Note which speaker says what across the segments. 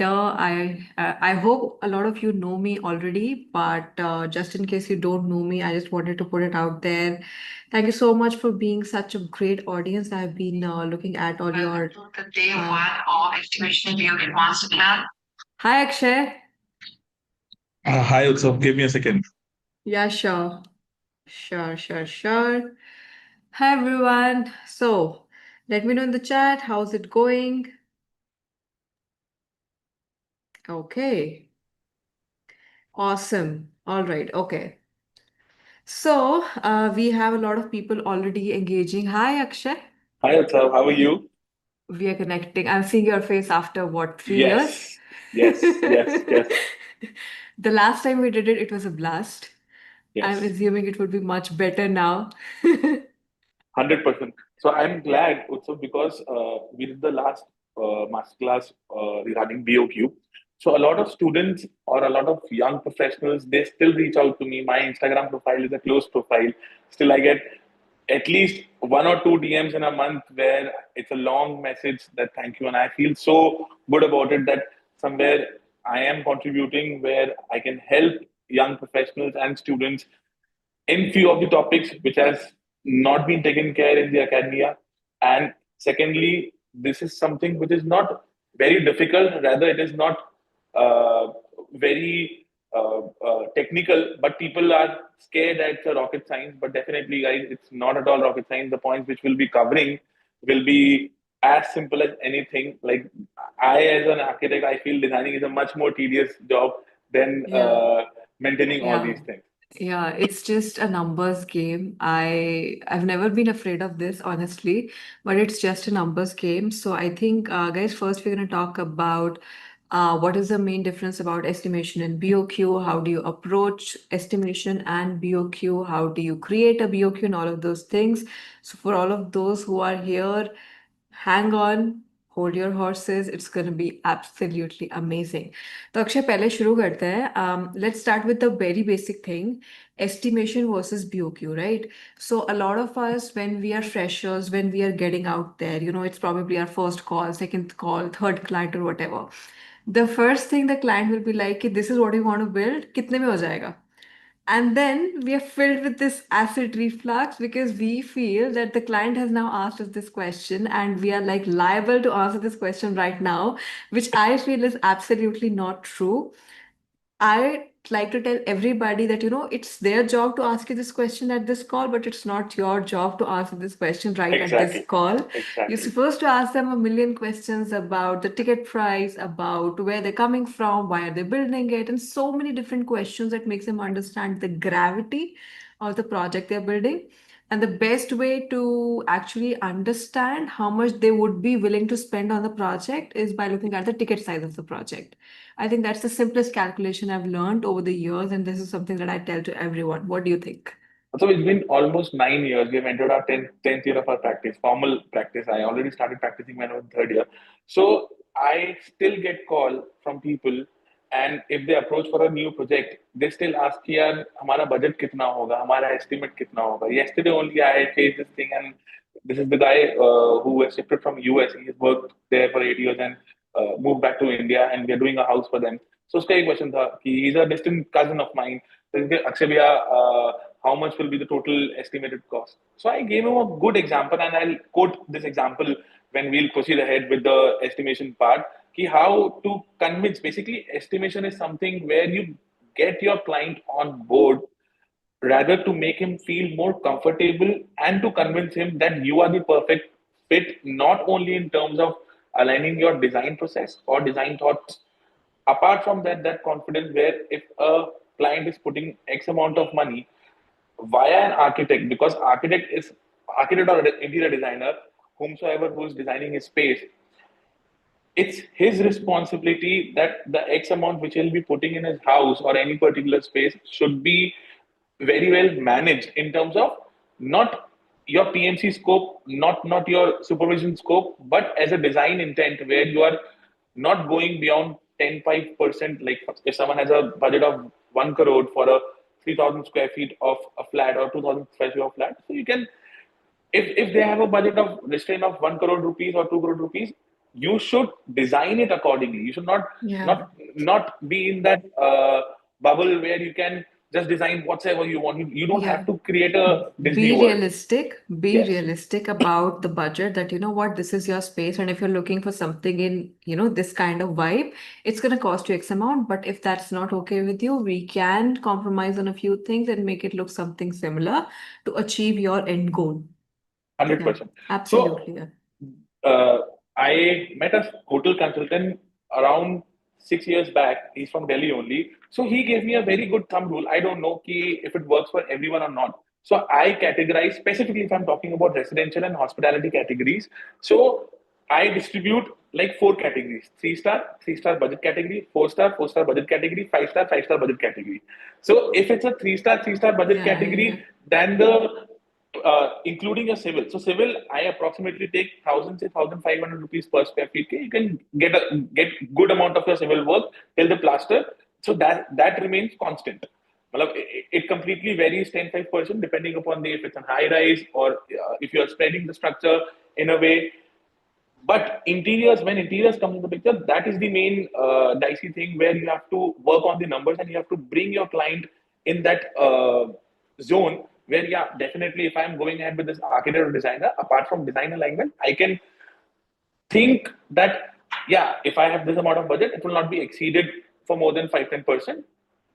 Speaker 1: I hope a lot of you know me already, but just in case you don't know me, I just wanted to put it out there. Thank you so much for being such a great audience. I've been looking at all your.
Speaker 2: Welcome to the day one of Estimation BOQ Master Plan.
Speaker 1: Hi, Akshay.
Speaker 3: Hi, Utsav. Give me a second.
Speaker 1: Yeah, sure. Sure. Hi, everyone. So, let me know in the chat how's it going. Okay, awesome. All right, okay. So, we have a lot of people already engaging. Hi, Akshay.
Speaker 3: Hi, Utsav. How are you?
Speaker 1: We are connecting. I'm seeing your face after what, 3 years?
Speaker 3: Yes, yes.
Speaker 1: The last time we did it, it was a blast. I'm
Speaker 3: Yes,
Speaker 1: assuming it would be much better now.
Speaker 3: 100%. So I'm glad, Utsav, because we did the last masterclass regarding BOQ. So a lot of students or a lot of young professionals, they still reach out to me. My Instagram profile is a closed profile. Still, I get at least one or two DMs in a month where it's a long message that thank you. And I feel so good about it that somewhere I am contributing where I can help young professionals and students in few of the topics which has not been taken care in the academia. And secondly, this is something which is not very difficult, rather it is not very technical, but people are scared that it's a rocket science. But definitely, guys, it's not at all rocket science. The points which we'll be covering will be as simple as anything. Like I, as an architect, I feel designing is a much more tedious job than
Speaker 1: Yeah,
Speaker 3: maintaining all
Speaker 1: yeah.
Speaker 3: these things.
Speaker 1: Yeah, it's just a numbers game. I've never been afraid of this, honestly, but it's just a numbers game. So I think, guys, first we're going to talk about what is the main difference about estimation and BOQ? How do you approach estimation and BOQ? How do you create a BOQ and all of those things? So for all of those who are here, hang on, hold your horses. It's going to be absolutely amazing. तो अक्षय पहले शुरू करते हैं. Let's start with the very basic thing, estimation versus BOQ, right? So a lot of us, when we are freshers, when we are getting out there, it's probably our first call, second call, third client or whatever. The first thing the client will be like, कि this is what you want to build, कितने में हो जाएगा? And then we are filled with this acid reflux because we feel that the client has now asked us this question and we are like liable to answer this question right now, which I feel is absolutely not true. I like to tell everybody that, it's their job to ask you this question at this call, but it's not your job to answer this question right at this
Speaker 3: Exactly.
Speaker 1: call. You're
Speaker 3: Exactly.
Speaker 1: supposed to ask them a million questions about the ticket price, about where they're coming from, why are they building it, and so many different questions that makes them understand the gravity of the project they're building. And the best way to actually understand how much they would be willing to spend on the project is by looking at the ticket size of the project. I think that's the simplest calculation I've learned over the years, and this is something that I tell to everyone. What do you think?
Speaker 3: So it's been almost 9 years. We have entered our 10th year of our practice, formal practice. I already started practicing when I was in third year. So I still get call from people, and if they approach for a new project, they still ask, "यार हमारा budget कितना होगा? हमारा estimate कितना होगा?" Yesterday only I faced this thing, and this is the guy who has shifted from US. He has worked there for 8 years and moved back to India, and we are doing a house for them. So उसका एक question था कि he's a distant cousin of mine. So he said, "Akshay भैया, how much will be the total estimated cost?" So I gave him a good example, and I'll quote this example when we'll proceed ahead with the estimation part. Ki how to convince. Basically, estimation is something where you get your client on board, rather to make him feel more comfortable and to convince him that you are the perfect fit, not only in terms of aligning your design process or design thoughts. Apart from that, that confidence where if a client is putting X amount of money via an architect, because architect or interior designer, whomsoever who is designing his space, it's his responsibility that the X amount which he'll be putting in his house or any particular space should be very well managed in terms of not your PMC scope, not your supervision scope, but as a design intent where you are not going beyond 10-5%. Like if someone has a budget of 1 crore for a 3,000 square feet of a flat or 2,000 square feet of flat, so you can, if they have a budget of restraint of 1 crore rupees or 2 crore rupees, you should design it accordingly. You should not
Speaker 1: Yeah.
Speaker 3: not be in that bubble where you can just design whatever you want. You don't have
Speaker 1: Yeah.
Speaker 3: to create a Disney
Speaker 1: Be
Speaker 3: world.
Speaker 1: realistic. Be
Speaker 3: Yes,
Speaker 1: realistic about the budget that, you know what, this is your space. And if you're looking for something in, this kind of vibe, it's going to cost you X amount. But if that's not okay with you, we can compromise on a few things and make it look something similar to achieve your end goal. Yeah,
Speaker 3: 100%. So
Speaker 1: absolutely. Yeah.
Speaker 3: uh, I met a hotel consultant around 6 years back. He's from Delhi only. So he gave me a very good thumb rule. I don't know if it works for everyone or not. So I categorize specifically if I'm talking about residential and hospitality categories. So I distribute like four categories: three-star budget category; four-star budget category; five-star budget category. So if it's a three-star budget
Speaker 1: Yeah, yeah, yeah.
Speaker 3: category, then the including a civil. So civil, I approximately take 1,500 rupees per square feet. You can get good amount of your civil work till the plaster. So that remains constant. It completely varies 10-5% depending upon the if it's a high rise or if you are spreading the structure in a way. But interiors, when interiors come in the picture, that is the main dicey thing where you have to work on the numbers and you have to bring your client in that zone where, yeah, definitely if I'm going ahead with this architect or designer, apart from design alignment, I can think that, yeah, if I have this amount of budget, it will not be exceeded for more than 5-10%.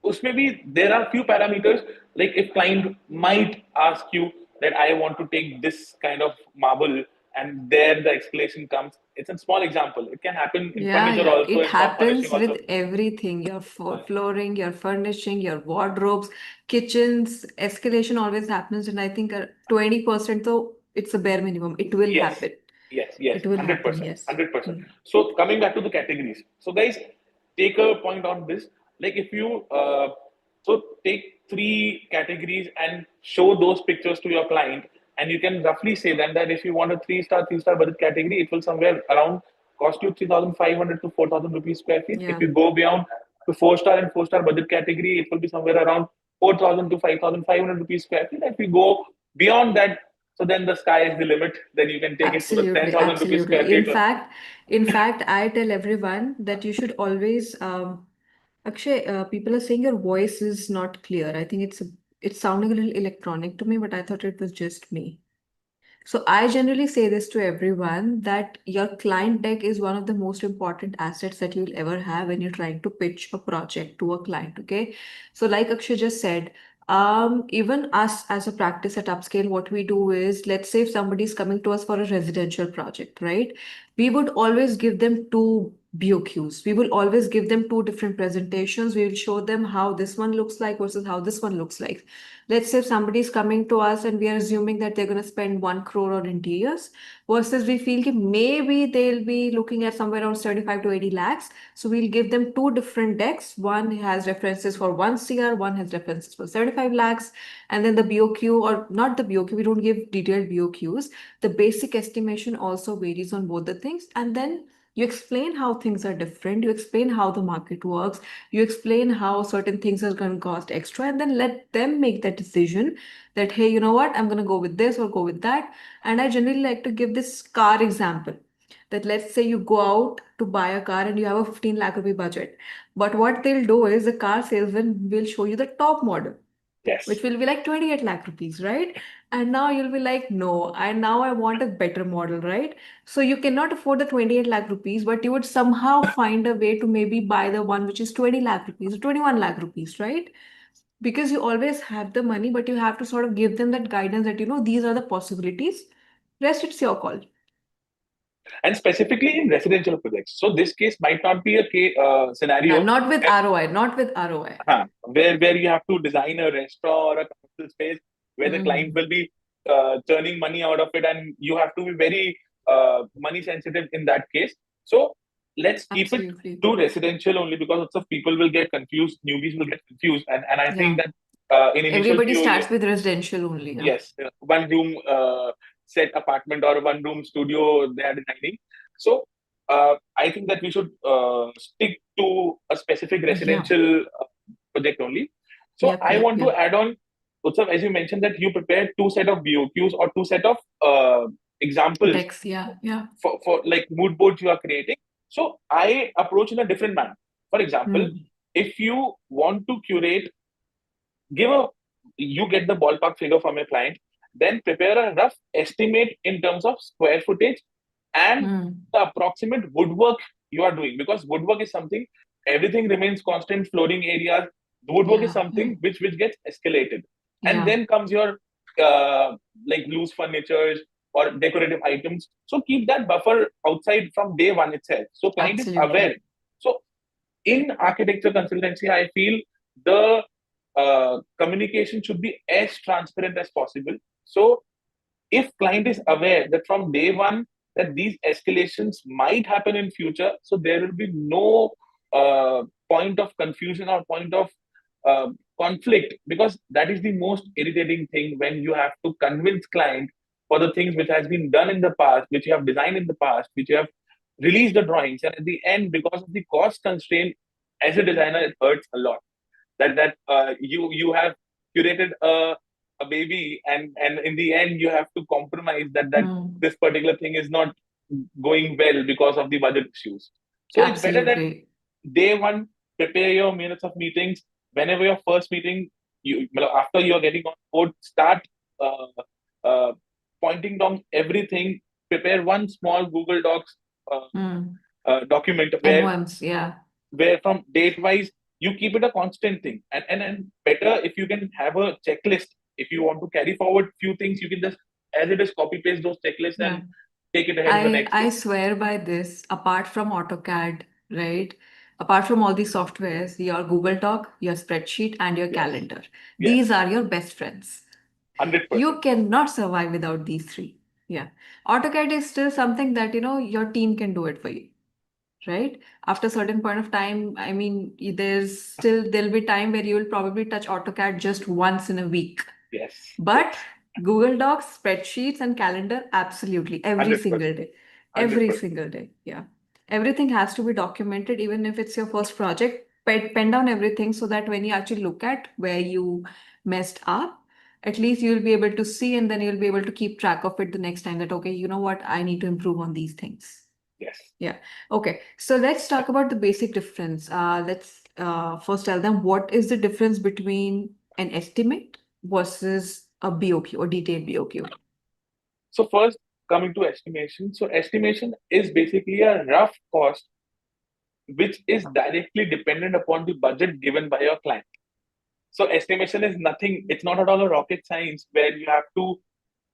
Speaker 3: Usme bhi, there are few parameters, like if client might ask you that I want to take this kind of marble, and there the explanation comes. It's a small example. It can happen in
Speaker 1: Yeah,
Speaker 3: furniture
Speaker 1: yeah.
Speaker 3: also,
Speaker 1: It
Speaker 3: in some furnishing
Speaker 1: happens
Speaker 3: also.
Speaker 1: with everything. Your flooring, your furnishing, your wardrobes, kitchens. Escalation always happens, and I think 20% though, it's a bare minimum. It will
Speaker 3: Yes,
Speaker 1: happen.
Speaker 3: yes,
Speaker 1: It will happen,
Speaker 3: 100%,
Speaker 1: yes.
Speaker 3: 100%.
Speaker 1: Hmm.
Speaker 3: So coming back to the categories. So guys, take a point on this. Like if you so take three categories and show those pictures to your client, and you can roughly say them that if you want a three-star budget category, it will somewhere around cost you 3,500 to 4,000 rupees square feet. If
Speaker 1: Yeah,
Speaker 3: you go beyond to four-star and four-star budget category, it will be somewhere around 4,000 to 5,500 rupees square feet. If you go beyond that, so then the sky is the limit. Then you can take it to the
Speaker 1: absolutely,
Speaker 3: 10,000 rupees square
Speaker 1: absolutely.
Speaker 3: feet.
Speaker 1: In fact, I tell everyone that you should always, Akshay, people are saying your voice is not clear. I think it's sounding a little electronic to me, but I thought it was just me. So I generally say this to everyone that your client deck is one of the most important assets that you'll ever have when you're trying to pitch a project to a client. Okay. So like Akshay just said, even us as a practice at Upscale, what we do is, let's say if somebody is coming to us for a residential project, right? We would always give them two BOQs. We will always give them two different presentations. We will show them how this one looks like versus how this one looks like. Let's say if somebody is coming to us and we are assuming that they're going to spend 1 crore on interiors, versus we feel that maybe they'll be looking at somewhere around 75 to 80 lakhs. So we'll give them two different decks. One has references for 1 CR, one has references for 75 lakhs. And then the BOQ, or not the BOQ, we don't give detailed BOQs. The basic estimation also varies on both the things. And then you explain how things are different, you explain how the market works, you explain how certain things are going to cost extra, and then let them make that decision that, hey, you know what, I'm going to go with this or go with that. And I generally like to give this car example, that let's say you go out to buy a car and you have a 15 lakh rupee budget, but what they'll do is the car salesman will show you the top model, which
Speaker 3: Yes.
Speaker 1: will be like 28 lakh rupees, right? And now you'll be like, no, and now I want a better model, right? So you cannot afford the 28 lakh rupees, but you would somehow find a way to maybe buy the one which is 20 lakh rupees or 21 lakh rupees, right? Because you always have the money, but you have to sort of give them that guidance that, these are the possibilities. Rest, it's your call.
Speaker 3: And specifically in residential projects. So this case might not be a
Speaker 1: Yeah,
Speaker 3: scenario
Speaker 1: not with ROI, not with ROI.
Speaker 3: where you have to design a restaurant or a commercial space where the client
Speaker 1: Hmm.
Speaker 3: will be churning money out of it, and you have to be very money sensitive in that case. So let's keep it
Speaker 1: Absolutely.
Speaker 3: to residential only, because lots of people will get confused, newbies will get confused, and I think
Speaker 1: Yeah.
Speaker 3: that in initial
Speaker 1: Everybody
Speaker 3: POU,
Speaker 1: starts with residential only. Yeah.
Speaker 3: yes, one room set apartment or one room studio they are designing. So I think that we should stick to a specific
Speaker 1: Yeah.
Speaker 3: residential project only. So
Speaker 1: Yep,
Speaker 3: I
Speaker 1: yep,
Speaker 3: want to
Speaker 1: yep.
Speaker 3: add on, Utsav, as you mentioned that you prepare two set of BOQs or two set of examples
Speaker 1: Text, yeah.
Speaker 3: for like mood boards you are creating. So I approach in a different manner. For example,
Speaker 1: Hmm.
Speaker 3: if you want to curate, give a you get the ballpark figure from your client, then prepare a rough estimate in terms of square footage and
Speaker 1: Hmm.
Speaker 3: the approximate woodwork you are doing, because woodwork is something, everything remains constant, flooring areas, the woodwork is
Speaker 1: Yeah.
Speaker 3: something which gets escalated. And
Speaker 1: Yeah.
Speaker 3: then comes your uh, like loose furniture or decorative items, so keep that buffer outside from day one itself, so client is aware.
Speaker 1: Absolutely.
Speaker 3: So in architecture consultancy, I feel the communication should be as transparent as possible. So if client is aware that from day one that these escalations might happen in future, so there will be no point of confusion or point of uh, conflict, because that is the most irritating thing, when you have to convince client for the things which has been done in the past, which you have designed in the past, which you have released the drawings, and at the end, because of the cost constraint, as a designer it hurts a lot that you have curated a baby, and in the end you have to compromise that
Speaker 1: Hmm.
Speaker 3: this particular thing is not going well because of the budget issues. So it's better that
Speaker 1: Absolutely.
Speaker 3: day one, prepare your minutes of meetings. Whenever your first meeting, you after you're getting on board, start uh, uh, pointing down everything. Prepare one small Google Docs uh,
Speaker 1: Hmm.
Speaker 3: document
Speaker 1: MOMs, yeah.
Speaker 3: where from date wise you keep it a constant thing, and better if you can have a checklist. If you want to carry forward few things, you can just as it is copy paste those checklists
Speaker 1: Yeah.
Speaker 3: and take it ahead in the
Speaker 1: I
Speaker 3: next
Speaker 1: I
Speaker 3: day.
Speaker 1: swear by this, apart from AutoCAD, right? Apart from all these softwares, your Google Doc, your spreadsheet, and your
Speaker 3: Yes,
Speaker 1: calendar.
Speaker 3: yes,
Speaker 1: These are your best friends. You
Speaker 3: 100%.
Speaker 1: cannot survive without these three. Yeah. AutoCAD is still something that, your team can do it for you, right? After a certain point of time, I mean, there'll be time where you will probably touch AutoCAD just once in a week.
Speaker 3: Yes,
Speaker 1: But
Speaker 3: yes,
Speaker 1: Google Docs, spreadsheets, and calendar, absolutely every single
Speaker 3: 100%,
Speaker 1: day. Every
Speaker 3: 100%.
Speaker 1: single day. Yeah. Everything has to be documented, even if it's your first project. Pen down everything so that when you actually look at where you messed up, at least you'll be able to see, and then you'll be able to keep track of it the next time that, okay, you know what, I need to improve on these things.
Speaker 3: Yes.
Speaker 1: Yeah. Okay. So let's talk about the basic difference. Let's first tell them what is the difference between an estimate versus a BOQ or detailed BOQ.
Speaker 3: So first, coming to estimation. So estimation is basically a rough cost which is directly dependent upon the budget given by your client. So estimation is nothing, it's not at all a rocket science where you have to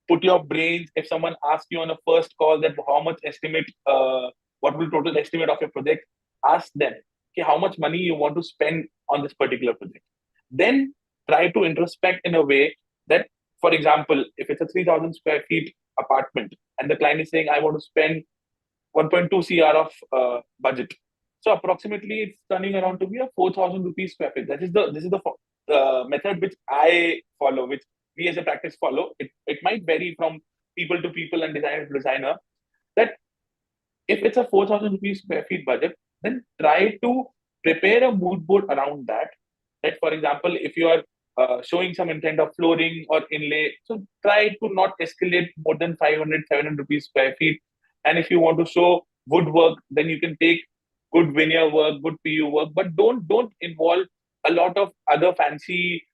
Speaker 3: put your brains. If someone asks you on a first call that how much estimate, what will total estimate of your project, ask them, okay, how much money you want to spend on this particular project. Then try to introspect in a way that, for example, if it's a 3,000 square feet apartment and the client is saying, I want to spend 1.2 CR of budget. So approximately it's turning around to be a 4,000 rupees square feet. This is the method which I follow, which we as a practice follow. It might vary from people to people and designer to designer. That if it's a 4,000 rupees square feet budget, then try to prepare a mood board around that. That, for example, if you are showing some intent of flooring or inlay, so try to not escalate more than 500, 700 rupees square feet. And if you want to show woodwork, then you can take good veneer work, good PU work, but don't involve a lot of other fancy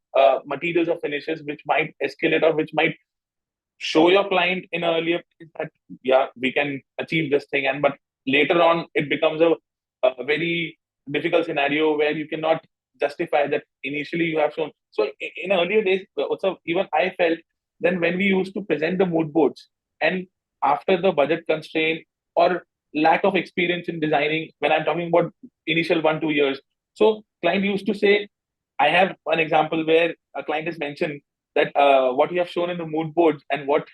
Speaker 3: materials or finishes which might escalate or which might show your client in earlier phase that yeah, we can achieve this thing, and but later on it becomes a very difficult scenario where you cannot justify that initially you have shown. So in earlier days also, even I felt then when we used to present the mood boards, and after the budget constraint or lack of experience in designing, when I'm talking about initial 1 2 years, so client used to say, I have one example where a client has mentioned that what you have shown in the mood boards and what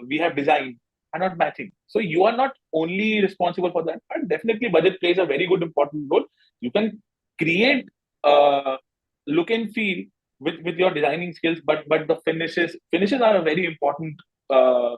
Speaker 3: we have designed are not matching. So you are not only responsible for that, but definitely budget plays a very good important role. You can create look and feel with your designing skills, but the finishes are a very important uh,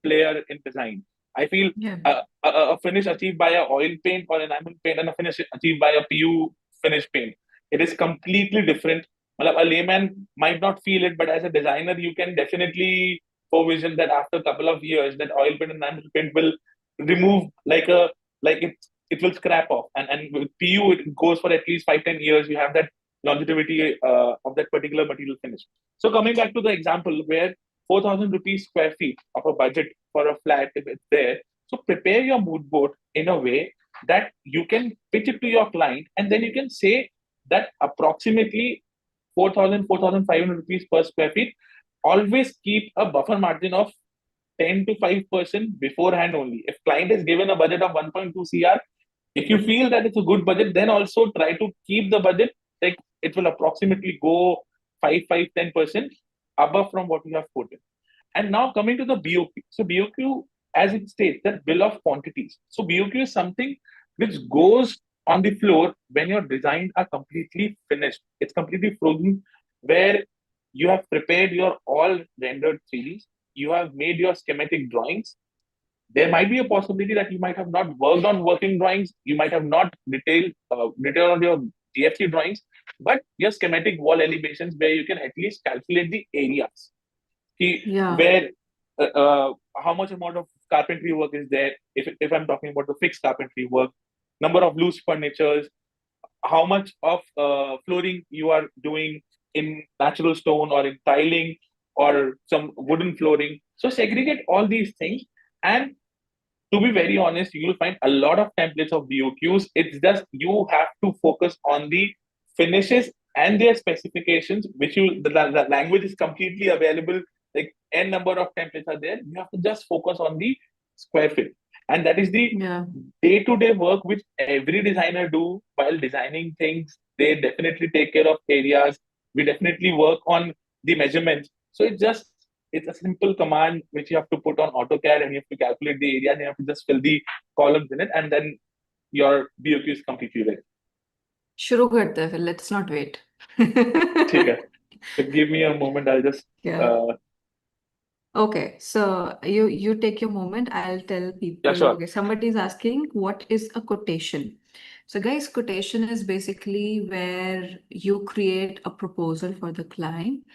Speaker 3: player in design. I feel
Speaker 1: Yeah.
Speaker 3: a finish achieved by a oil paint or enamel paint and a finish achieved by a PU finish paint, it is completely different. A layman might not feel it, but as a designer, you can definitely forevision that after a couple of years, that oil paint and enamel paint will remove like it will scrap off. And with PU, it goes for at least 5-10 years. You have that longevity of that particular material finish. So coming back to the example where 4,000 rupees square feet of a budget for a flat, if it's there, so prepare your mood board in a way that you can pitch it to your client, and then you can say that approximately 4,000, 4,500 rupees per square feet. Always keep a buffer margin of 10 to 5% beforehand only. If client is given a budget of 1.2 CR, if you feel that it's a good budget, then also try to keep the budget, like it will approximately go 5, 5, 10% above from what you have put in. And now coming to the BOQ. So BOQ, as it states, that bill of quantities. So BOQ is something which goes on the floor when your designs are completely finished. It's completely frozen, where you have prepared your all rendered 3Ds, you have made your schematic drawings. There might be a possibility that you might have not worked on working drawings, you might have not detailed on your GFC drawings, but your schematic wall elevations where you can at least calculate the areas.
Speaker 1: Yeah.
Speaker 3: Where how much amount of carpentry work is there, if I'm talking about the fixed carpentry work, number of loose furnitures, how much of flooring you are doing in natural stone or in tiling or some wooden flooring. So segregate all these things, and to be very honest, you will find a lot of templates of BOQs. It's just you have to focus on the finishes and their specifications, which the language is completely available. Like n number of templates are there. You have to just focus on the square feet, and that is the
Speaker 1: Yeah.
Speaker 3: day-to-day work which every designer do while designing things. They definitely take care of areas. We definitely work on the measurements. So it's a simple command which you have to put on AutoCAD, and you have to calculate the area, and you have to just fill the columns in it, and then your BOQ is completely ready.
Speaker 1: शुरू करते हैं फिर, let's not wait.
Speaker 3: ठीक है. So give me a moment. I'll just
Speaker 1: Yeah. Okay, so you take your moment. I'll tell
Speaker 3: yeah,
Speaker 1: people.
Speaker 3: sure.
Speaker 1: Okay, somebody is asking what is a quotation. So guys, quotation is basically where you create a proposal for the client.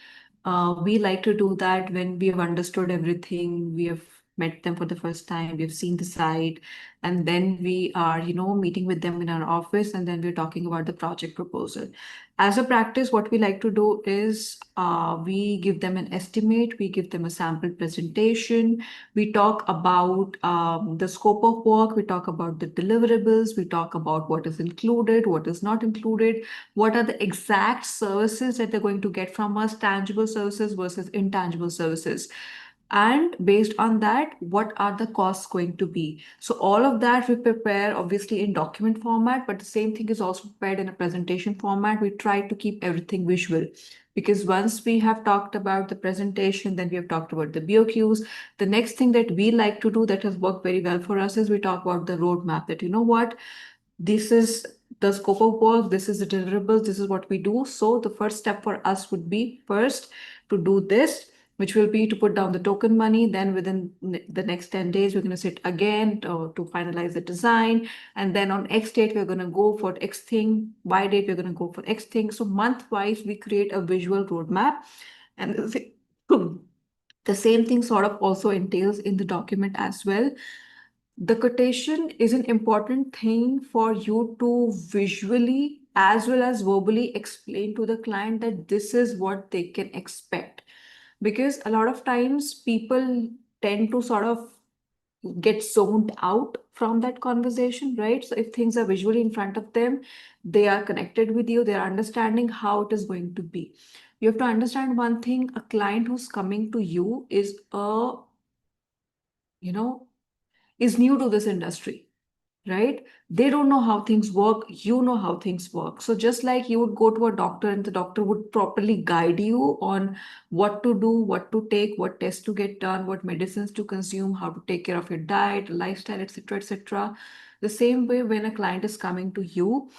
Speaker 1: We like to do that when we have understood everything, we have met them for the first time, we've seen the site, and then we are, meeting with them in our office, and then we're talking about the project proposal. As a practice, what we like to do is we give them an estimate, we give them a sample presentation, we talk about the scope of work, we talk about the deliverables, we talk about what is included, what is not included, what are the exact services that they're going to get from us, tangible services versus intangible services. And based on that, what are the costs going to be? So all of that we prepare obviously in document format, but the same thing is also prepared in a presentation format. We try to keep everything visual, because once we have talked about the presentation, then we have talked about the BOQs. The next thing that we like to do that has worked very well for us is we talk about the roadmap, that this is the scope of work, this is the deliverables, this is what we do. So the first step for us would be first to do this, which will be to put down the token money. Then within the next 10 days, we're going to sit again to finalize the design. And then on X date, we're going to go for X thing. Y date, we're going to go for X thing. So month-wise, we create a visual roadmap. And the same thing sort of also entails in the document as well. The quotation is an important thing for you to visually as well as verbally explain to the client that this is what they can expect. Because a lot of times people tend to sort of get zoned out from that conversation, right? So if things are visually in front of them, they are connected with you, they are understanding how it is going to be. You have to understand one thing: a client who's coming to you is you know, is new to this industry, right? They don't know how things work. You know how things work. So just like you would go to a doctor and the doctor would properly guide you on what to do, what to take, what tests to get done, what medicines to consume, how to take care of your diet, lifestyle, etc., etc. The same way, when a client is coming to you,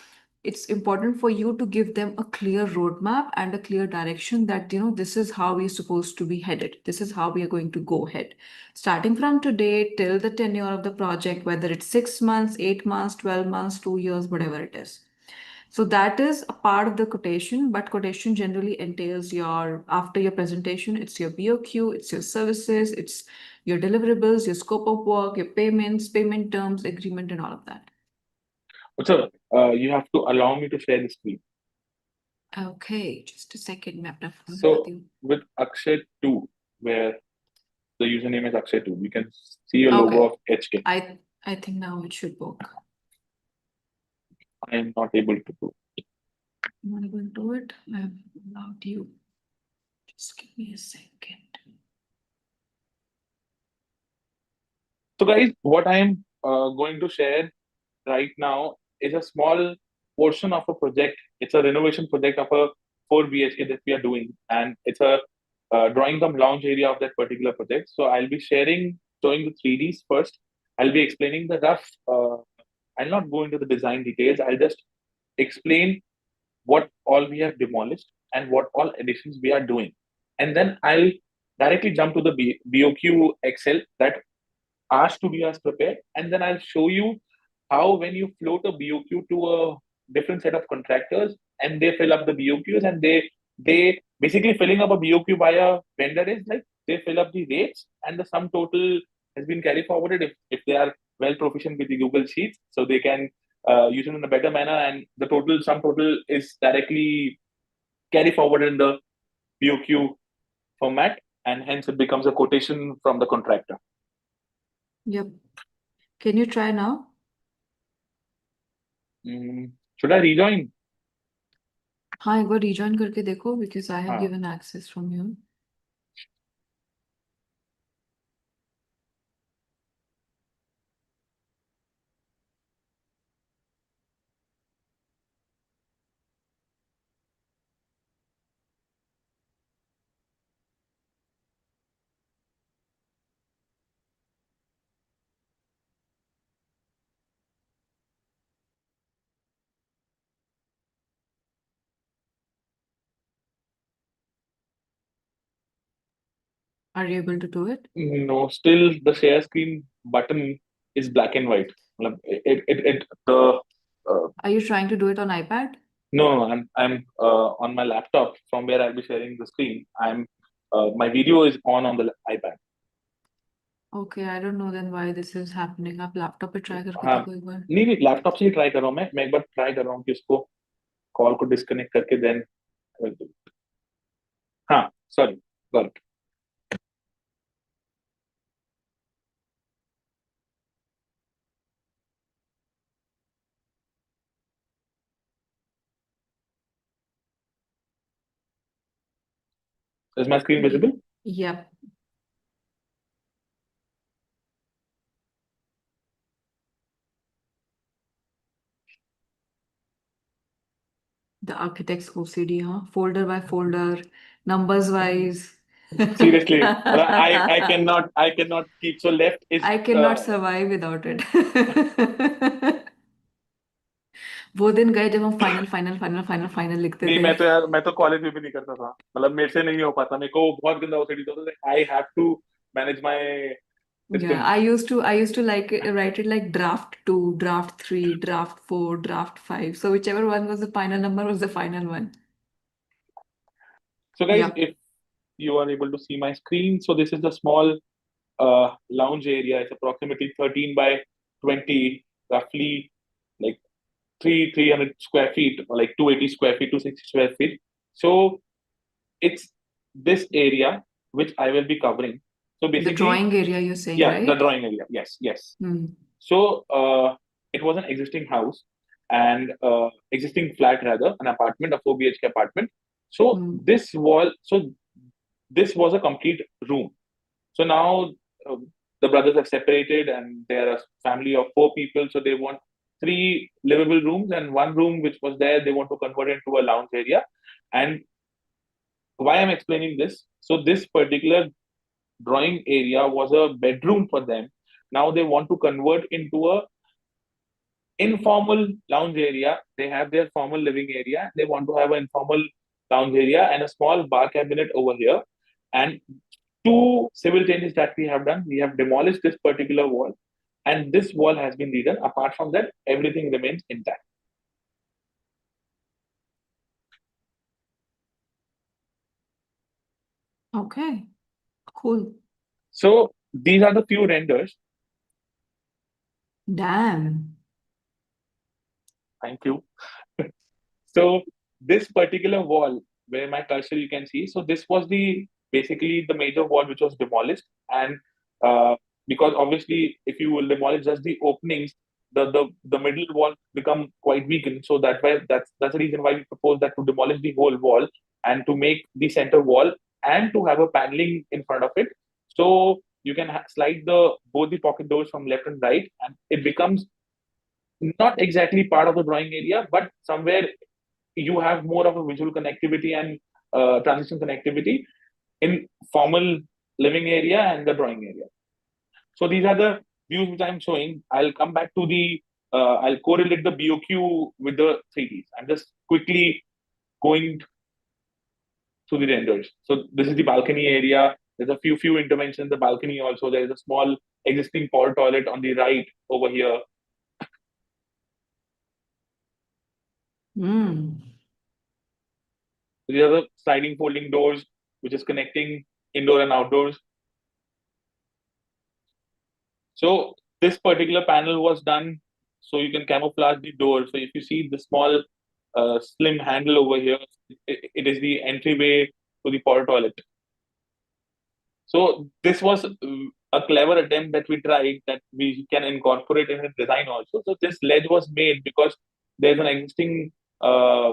Speaker 1: it's important for you to give them a clear roadmap and a clear direction that, this is how we're supposed to be headed. This is how we are going to go ahead. Starting from today till the tenure of the project, whether it's 6 months, 8 months, 12 months, 2 years, whatever it is. So that is a part of the quotation, but quotation generally entails your, after your presentation, it's your BOQ, it's your services, it's your deliverables, your scope of work, your payments, payment terms, agreement, and all of that.
Speaker 3: So, you have to allow me to share the screen.
Speaker 1: Okay, just a second. मैं अपना phone
Speaker 3: So,
Speaker 1: उठाती हूँ.
Speaker 3: with Akshay 2, where the username is Akshay 2, you can see your logo
Speaker 1: Okay.
Speaker 3: of HK.
Speaker 1: I think now it should work.
Speaker 3: I am not able to do.
Speaker 1: I'm not able to do it. I've allowed you. Just give me a second.
Speaker 3: So, guys, what I am going to share right now is a small portion of a project. It's a renovation project of a 4 BHK that we are doing, and it's a drawing the lounge area of that particular project. So, I'll be showing the 3Ds first. I'll be explaining the rough. I'll not go into the design details. I'll just explain what all we have demolished and what all additions we are doing. And then I'll directly jump to the BOQ Excel that asked to be as prepared. And then I'll show you how when you float a BOQ to a different set of contractors and they fill up the BOQs and they basically filling up a BOQ by a vendor is like they fill up the rates and the sum total has been carried forwarded if they are well proficient with the Google Sheets, so they can use it in a better manner, and the total sum total is directly carry forward in the BOQ format, and hence it becomes a quotation from the contractor.
Speaker 1: Yep. Can you try now?
Speaker 3: Should I rejoin?
Speaker 1: हाँ, एक बार rejoin करके देखो, because I have
Speaker 3: हाँ.
Speaker 1: given access from here. Are you able to do it?
Speaker 3: No, still the share screen button is black and white. The
Speaker 1: Are you trying to do it on iPad?
Speaker 3: no, I'm on my laptop from where I'll be sharing the screen. I'm my video is on the iPad.
Speaker 1: Okay, I don't know then why this is happening. आप laptop पे try करके
Speaker 3: हाँ,
Speaker 1: देखो एक बार.
Speaker 3: नहीं laptop से ही try कर रहा हूँ मैं एक बार ट्राई कर रहा हूँ कि उसको कॉल को डिस्कनेक्ट करके देन हाँ sorry got is my screen visible
Speaker 1: Yep. The architect's OCD, huh? Folder by folder, numbers wise.
Speaker 3: seriously I cannot keep so left is
Speaker 1: I cannot survive without it. वो दिन गए जब हम final final final final final लिखते
Speaker 3: नहीं
Speaker 1: थे.
Speaker 3: मैं तो कॉलेज में भी नहीं करता था मतलब मेरे से नहीं हो पाता मेरे को बहुत गंदा ओसीडी होता था I have to manage my
Speaker 1: Yeah,
Speaker 3: system
Speaker 1: I used to like write it like draft 2, draft 3, draft 4, draft 5. So whichever one was the final number was the final one.
Speaker 3: so guys
Speaker 1: Yep.
Speaker 3: if you are able to see my screen so this is the small lounge area it's approximately 13 by 20 roughly like 300 square feet or like 280 square feet 260 square feet so it's this area which I will be covering so
Speaker 1: The
Speaker 3: basically
Speaker 1: drawing area you're saying,
Speaker 3: yeah the
Speaker 1: right?
Speaker 3: drawing area yes
Speaker 1: Hmm.
Speaker 3: so it was an existing house and existing flat rather an apartment a 4 BHK apartment so
Speaker 1: Hmm.
Speaker 3: this was a complete room so now the brothers have separated and they're a family of 4 people so they want 3 livable rooms and one room which was there they want to convert into a lounge area and why I'm explaining this so this particular drawing area was a bedroom for them now they want to convert into a informal lounge area. They have their formal living area. They want to have an informal lounge area and a small bar cabinet over here. And two civil changes that we have done. We have demolished this particular wall, and this wall has been redone. Apart from that, everything remains intact.
Speaker 1: Okay, cool.
Speaker 3: So these are the few renders.
Speaker 1: Damn.
Speaker 3: Thank you. So this particular wall where my cursor you can see, so this was the basically the major wall which was demolished, and uh, because obviously if you will demolish just the openings, the middle wall become quite weakened. So that's the reason why we propose that to demolish the whole wall and to make the center wall and to have a paneling in front of it. So you can slide the both the pocket doors from left and right, and it becomes not exactly part of the drawing area, but somewhere you have more of a visual connectivity and transition connectivity in formal living area and the drawing area. So these are the views which I'm showing. I'll come back to the, I'll correlate the BOQ with the 3Ds. I'm just quickly going to the renders. So this is the balcony area. There's a few interventions in the balcony also. There's a small existing porta toilet on the right over here.
Speaker 1: Mm.
Speaker 3: These are the sliding folding doors, which is connecting indoor and outdoors. So this particular panel was done so you can camouflage the door. So if you see the small slim handle over here, it is the entryway to the porta toilet. So this was a clever attempt that we tried that we can incorporate in the design also. So this ledge was made because there's an existing uh,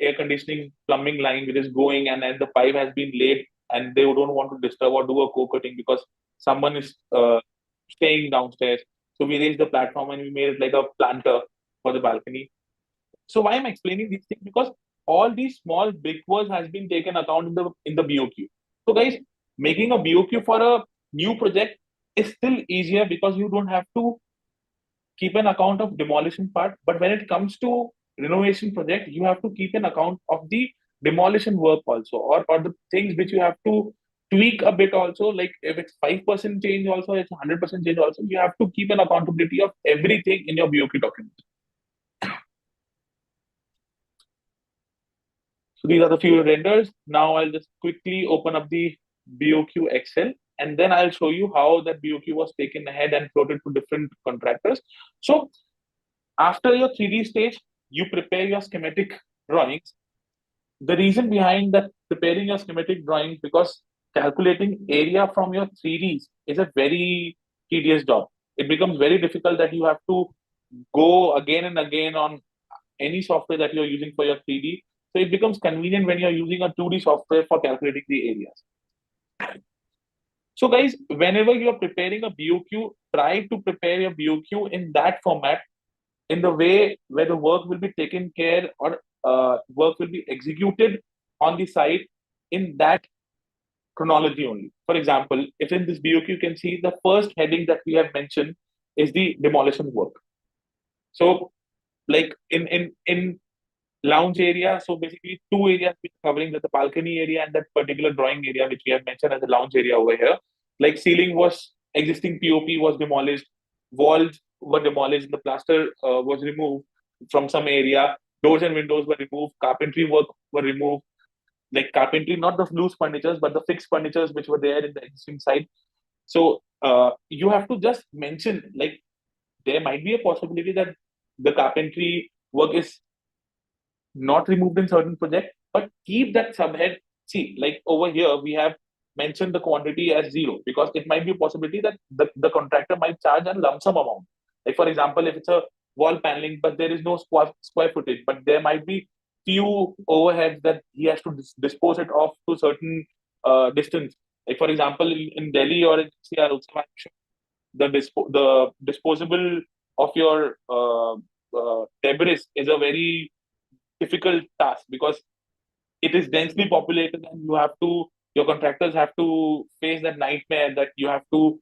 Speaker 3: air conditioning plumbing line which is going, and then the pipe has been laid, and they don't want to disturb or do a co-cutting because someone is staying downstairs. So we raised the platform and we made it like a planter for the balcony. So why I'm explaining these things? Because all these small brickwork has been taken account in the BOQ. So guys, making a BOQ for a new project is still easier because you don't have to keep an account of demolition part. But when it comes to renovation project, you have to keep an account of the demolition work also, or the things which you have to tweak a bit also. Like if it's 5% change also, it's 100% change also. You have to keep an accountability of everything in your BOQ document. So these are the few renders. Now I'll just quickly open up the BOQ Excel, and then I'll show you how that BOQ was taken ahead and floated to different contractors. So after your 3D stage, you prepare your schematic drawings. The reason behind that preparing your schematic drawings, because calculating area from your 3Ds is a very tedious job. It becomes very difficult that you have to go again and again on any software that you're using for your 3D. So it becomes convenient when you're using a 2D software for calculating the areas. So guys, whenever you're preparing a BOQ, try to prepare your BOQ in that format, in the way where the work will be taken care or work will be executed on the site in that chronology only. For example, if in this BOQ you can see the first heading that we have mentioned is the demolition work. So like in lounge area. So basically, two areas we're covering, the balcony area and that particular drawing area, which we have mentioned as the lounge area over here. Like ceiling was existing POP was demolished, walls were demolished, the plaster was removed from some area, doors and windows were removed, carpentry work were removed. Like carpentry, not the loose furnitures, but the fixed furnitures which were there in the existing site. So you have to just mention like there might be a possibility that the carpentry work is not removed in certain project, but keep that subhead. See, like over here, we have mentioned the quantity as zero because it might be a possibility that the contractor might charge a lump sum amount. Like for example, if it's a wall paneling, but there is no square footage, but there might be few overheads that he has to dispose it off to certain distance. Like for example, in Delhi or in CR, the disposable of your debris is a very difficult task because it is densely populated and your contractors have to face that nightmare that you have to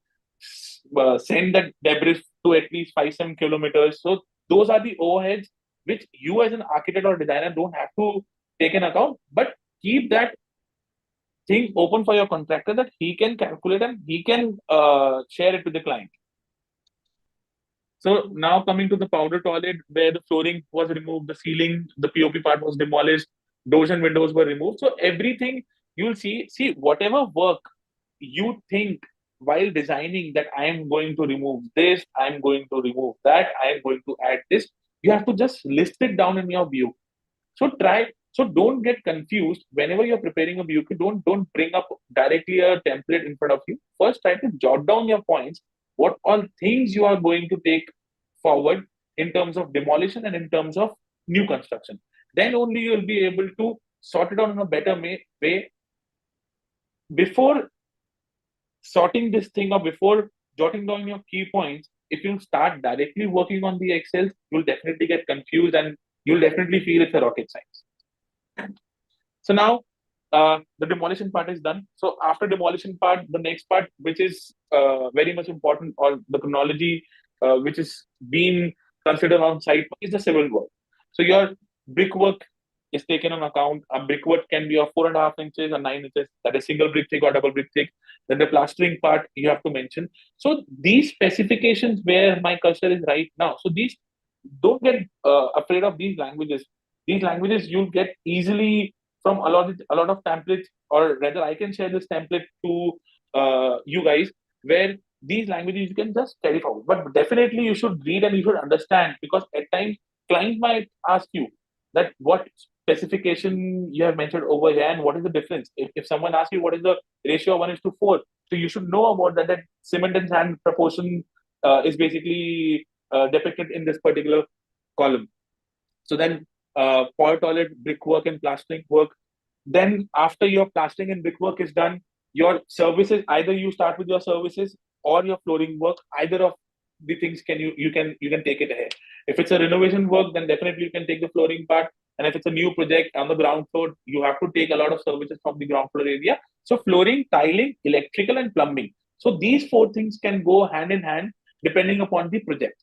Speaker 3: send that debris to at least 5-7 kilometers. So those are the overheads which you as an architect or designer don't have to take in account, but keep that thing open for your contractor that he can calculate and he can share it with the client. So now coming to the powder toilet, where the flooring was removed, the ceiling, the POP part was demolished, doors and windows were removed. So everything you'll see whatever work you think while designing, that I am going to remove this, I am going to remove that, I am going to add this. You have to just list it down in your view. So don't get confused whenever you're preparing a BOQ. Don't bring up directly a template in front of you. First, try to jot down your points, what all things you are going to take forward in terms of demolition and in terms of new construction. Then only you'll be able to sort it out in a better way. Before sorting this thing or before jotting down your key points, if you start directly working on the Excel, you'll definitely get confused and you'll definitely feel it's a rocket science. So now the demolition part is done. So after demolition part, the next part, which is very much important, or the chronology which is being considered on site, is the civil work. So your brickwork is taken on account. A brickwork can be of 4.5 inches or 9 inches, that is single brick thick or double brick thick. Then the plastering part you have to mention. So these specifications where my cursor is right now. So these, don't get afraid of these languages. These languages you'll get easily from a lot of templates, or rather, I can share this template to you guys, where these languages you can just carry forward. But definitely you should read and you should understand, because at times client might ask you that what specification you have mentioned over here and what is the difference. If someone asks you what is the ratio of 1:4, so you should know about that cement and sand proportion is basically depicted in this particular column. So then pour toilet, brickwork and plastering work. Then after your plastering and brickwork is done, your services, either you start with your services or your flooring work. Either of the things can you can take it ahead. If it's a renovation work, then definitely you can take the flooring part. And if it's a new project on the ground floor, you have to take a lot of services from the ground floor area. So flooring, tiling, electrical, and plumbing. So these four things can go hand in hand depending upon the project.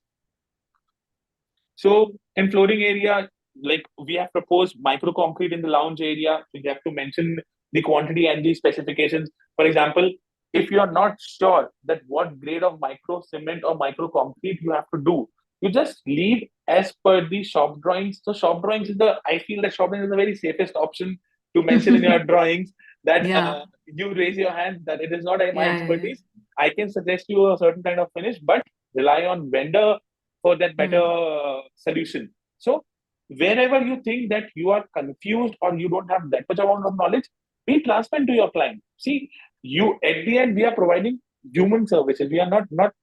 Speaker 3: So in flooring area, like we have proposed micro concrete in the lounge area. So you have to mention the quantity and the specifications. For example, if you are not sure that what grade of micro cement or micro concrete you have to do, you just leave as per the shop drawings. So shop drawings is I feel that shop drawings is the very safest option to mention in your drawings, that
Speaker 1: Yeah,
Speaker 3: you raise your hand that it is not my
Speaker 1: yeah, yeah,
Speaker 3: expertise. I can suggest you a certain kind of finish, but rely on vendor for that
Speaker 1: yeah.
Speaker 3: better solution. So wherever you think that you are confused or you don't have that much amount of knowledge, be transparent to your client. See, you at the end we are providing human services. We are not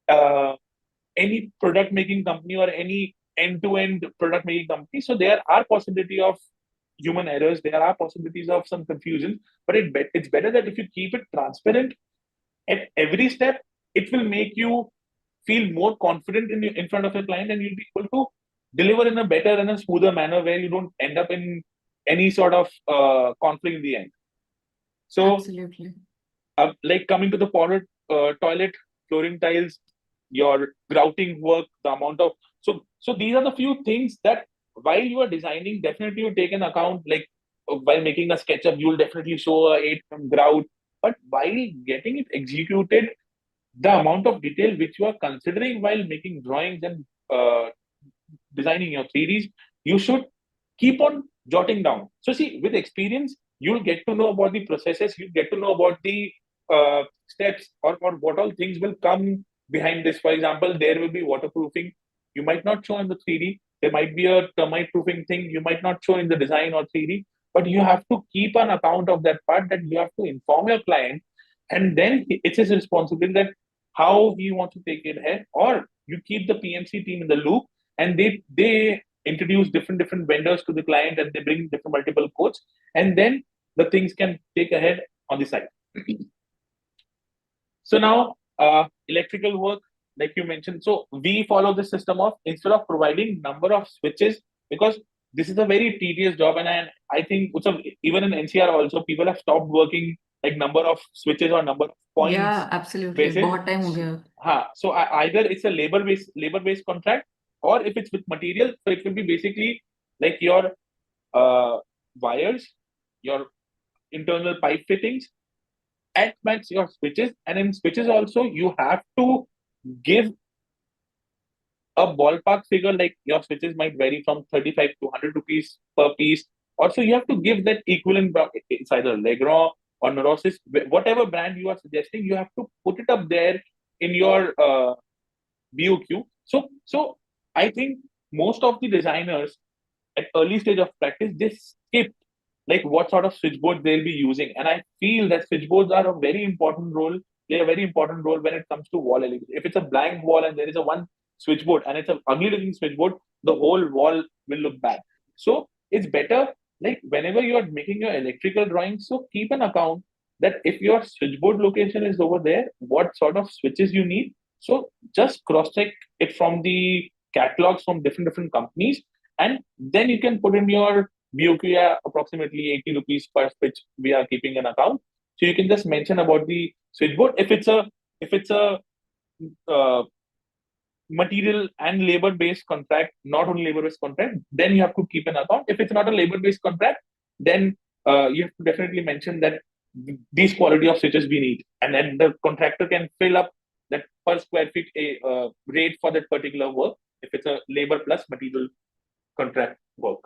Speaker 3: uh, any product making company or any end-to-end product making company. So there are possibility of human errors. There are possibilities of some confusion. But it's better that if you keep it transparent at every step, it will make you feel more confident in front of your client, and you'll be able to deliver in a better and a smoother manner where you don't end up in any sort of conflict in the end. So
Speaker 1: Absolutely.
Speaker 3: like coming to the toilet, flooring tiles, your grouting work, the amount of, so these are the few things that while you are designing, definitely you take an account. Like while making a SketchUp, you will definitely show a 8 grout, but while getting it executed, the amount of detail which you are considering while making drawings and designing your 3Ds, you should keep on jotting down. So, see, with experience, you'll get to know about the processes, you get to know about the steps, or what all things will come behind this. For example, there will be waterproofing. You might not show in the 3D. There might be a termite proofing thing you might not show in the design or 3D, but you have to keep an account of that part, that you have to inform your client, and then it's his responsibility that how he wants to take it ahead, or you keep the PMC team in the loop, and they introduce different vendors to the client, and they bring different multiple quotes, and then the things can take ahead on the side. So now electrical work, like you mentioned, so we follow the system of, instead of providing number of switches, because this is a very tedious job, and I think even in NCR also people have stopped working like number of switches or number of
Speaker 1: Yeah,
Speaker 3: points
Speaker 1: absolutely.
Speaker 3: basis.
Speaker 1: बहुत time हो गया.
Speaker 3: So either it's a labor based contract, or if it's with material, so it will be basically like your wires, your internal pipe fittings, and match your switches. And in switches also, you have to give a ballpark figure, like your switches might vary from 35 to 100 rupees per piece. Also, you have to give that equivalent. It's either Legrand or Neurosis, whatever brand you are suggesting. You have to put it up there in your BOQ. So I think most of the designers at early stage of practice, they skip like what sort of switchboard they'll be using. And I feel that switchboards are a very important role. Play a very important role when it comes to wall elevation. If it's a blank wall and there is a one switchboard and it's an ugly looking switchboard, the whole wall will look bad. So it's better like whenever you are making your electrical drawings, so keep an account that if your switchboard location is over there, what sort of switches you need. So just cross check it from the catalogs from different companies, and then you can put in your BOQ approximately 80 rupees per switch we are keeping an account. So you can just mention about the switchboard. If it's a uh, material and labor based contract, not only labor based contract, then you have to keep an account. If it's not a labor based contract, then you have to definitely mention that these quality of switches we need, and then the contractor can fill up that per square feet rate for that particular work if it's a labor plus material contract work.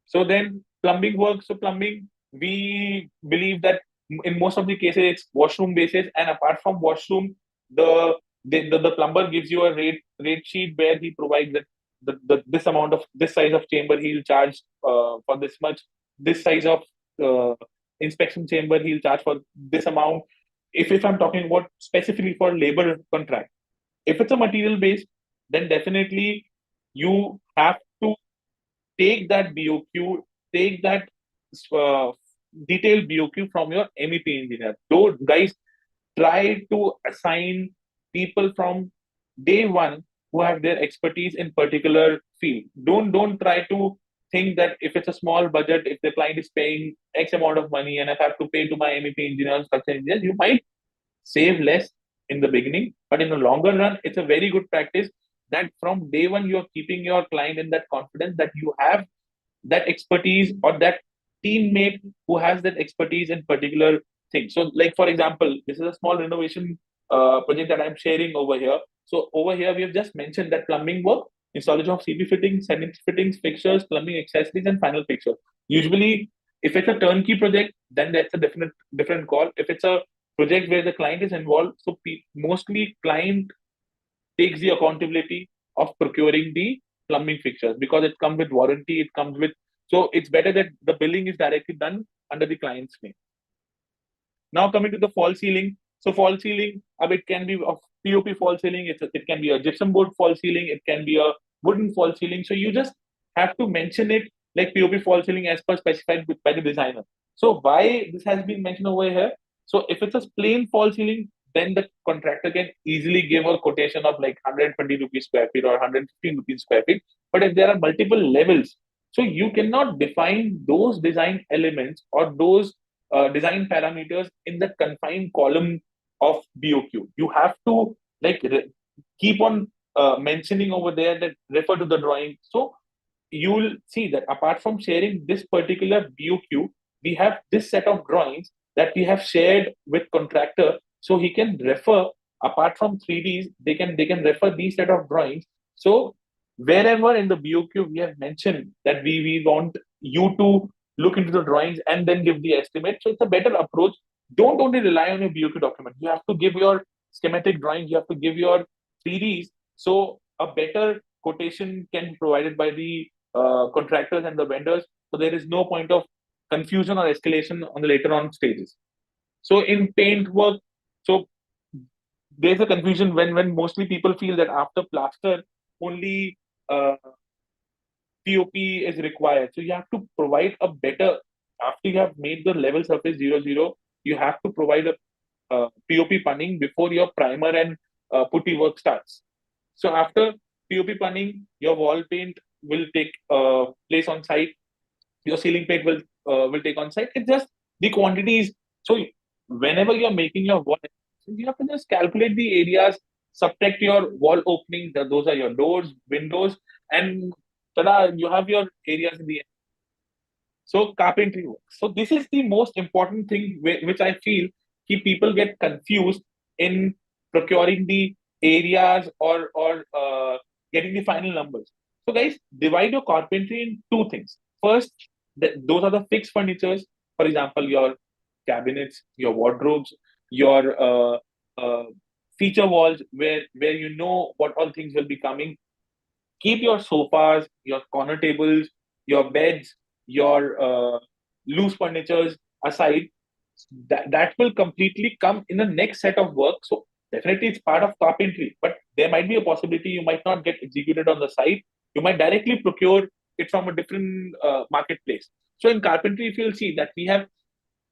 Speaker 3: So then plumbing work. So plumbing, we believe that in most of the cases it's washroom basis, and apart from washroom, the plumber gives you a rate sheet where he provides that this amount of this size of chamber he'll charge for this much, this size of uh, inspection chamber he'll charge for this amount. If I'm talking about specifically for labor contract, if it's a material based, then definitely you have to take that BOQ, take that uh, detailed BOQ from your MEP engineer. Those guys try to assign people from day one who have their expertise in particular field. Don't try to think that if it's a small budget, if the client is paying X amount of money and if I have to pay to my MEP engineer, structural engineers, you might save less in the beginning, but in the longer run, it's a very good practice that from day one you're keeping your client in that confidence that you have that expertise or that teammate who has that expertise in particular thing. So, like for example, this is a small renovation project that I'm sharing over here. So over here, we have just mentioned that plumbing work, installation of CP fittings, sanity fittings, fixtures, plumbing accessories, and final fixture. Usually, if it's a turnkey project, then that's a different call. If it's a project where the client is involved, so mostly client takes the accountability of procuring the plumbing fixtures because it comes with warranty, it comes with, so it's better that the billing is directly done under the client's name. Now coming to the fall ceiling. So fall ceiling, it can be of POP fall ceiling, it can be a gypsum board fall ceiling, it can be a wooden fall ceiling. So you just have to mention it like POP fall ceiling as per specified by the designer. So why this has been mentioned over here? So if it's a plain fall ceiling, then the contractor can easily give a quotation of like 120 rupees square feet or 115 rupees square feet. But if there are multiple levels, so you cannot define those design elements or those design parameters in the confined column of BOQ. You have to like keep on mentioning over there that refer to the drawing. So you will see that apart from sharing this particular BOQ, we have this set of drawings that we have shared with contractor, so he can refer. Apart from 3Ds, they can refer these set of drawings. So wherever in the BOQ we have mentioned that we want you to look into the drawings and then give the estimate. So it's a better approach. Don't only rely on your BOQ document. You have to give your schematic drawings. You have to give your 3Ds. So a better quotation can be provided by the contractors and the vendors. So there is no point of confusion or escalation on the later on stages. So in paint work, so there's a confusion when mostly people feel that after plaster only POP is required. So you have to provide a better, after you have made the level surface 0, 0, you have to provide a POP punning before your primer and putty work starts. So after POP punning, your wall paint will take place on site. Your ceiling paint will take on site. It's just the quantities. So whenever you're making your wall, you have to just calculate the areas, subtract your wall opening. Those are your doors, windows, and tada, you have your areas in the end. So carpentry work. So this is the most important thing which I feel keep people get confused in procuring the areas or getting the final numbers. So guys, divide your carpentry in two things. first, those are the fixed furnitures. For example, your cabinets, your wardrobes, your feature walls, where you know what all things will be coming. Keep your sofas, your corner tables, your beds, your loose furnitures aside. That will completely come in the next set of work. So definitely it's part of carpentry, but there might be a possibility you might not get executed on the site. You might directly procure it from a different marketplace. So in carpentry, if you'll see that we have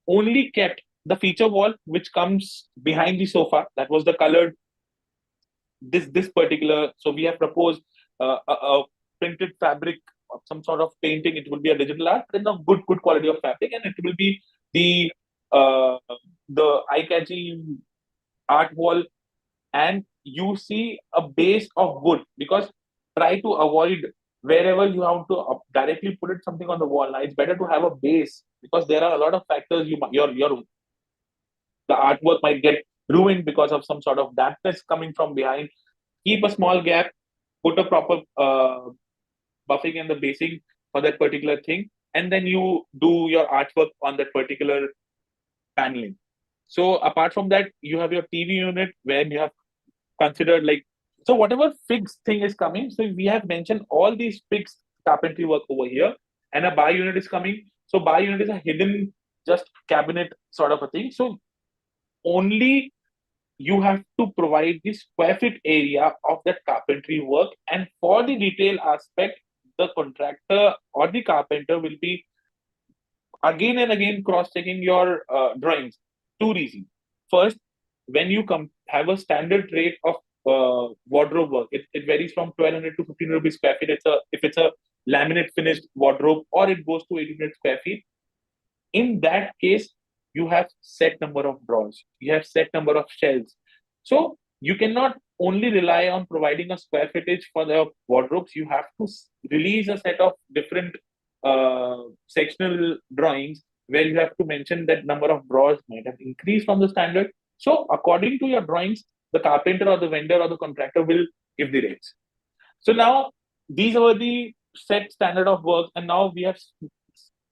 Speaker 3: only kept the feature wall which comes behind the sofa, that was the colored, this particular. So we have proposed a printed fabric of some sort of painting. It will be a digital art and of good quality of fabric, and it will be the uh, eye catching art wall. And you see a base of wood, because try to avoid wherever you have to directly put it something on the wall. Now it's better to have a base, because there are a lot of factors. Your the artwork might get ruined because of some sort of dampness coming from behind. Keep a small gap, put a proper buffing and the basing for that particular thing, and then you do your artwork on that particular paneling. So apart from that, you have your TV unit where you have considered, like, so whatever fixed thing is coming. So we have mentioned all these fixed carpentry work over here, and a bar unit is coming. So bar unit is a hidden just cabinet sort of a thing. So only you have to provide the square feet area of that carpentry work. And for the retail aspect, the contractor or the carpenter will be again and again cross-checking your drawings. Two reasons. First, when you have a standard rate of wardrobe work, it varies from 1200 to 1500 rupees square feet. If it's a laminate finished wardrobe, or it goes to 1800 square feet. In that case, you have set number of drawers, you have set number of shelves. So you cannot only rely on providing a square footage for the wardrobes. You have to release a set of different sectional drawings, where you have to mention that number of drawers might have increased from the standard. So according to your drawings, the carpenter or the vendor or the contractor will give the rates. So now these were the set standard of work, and now we have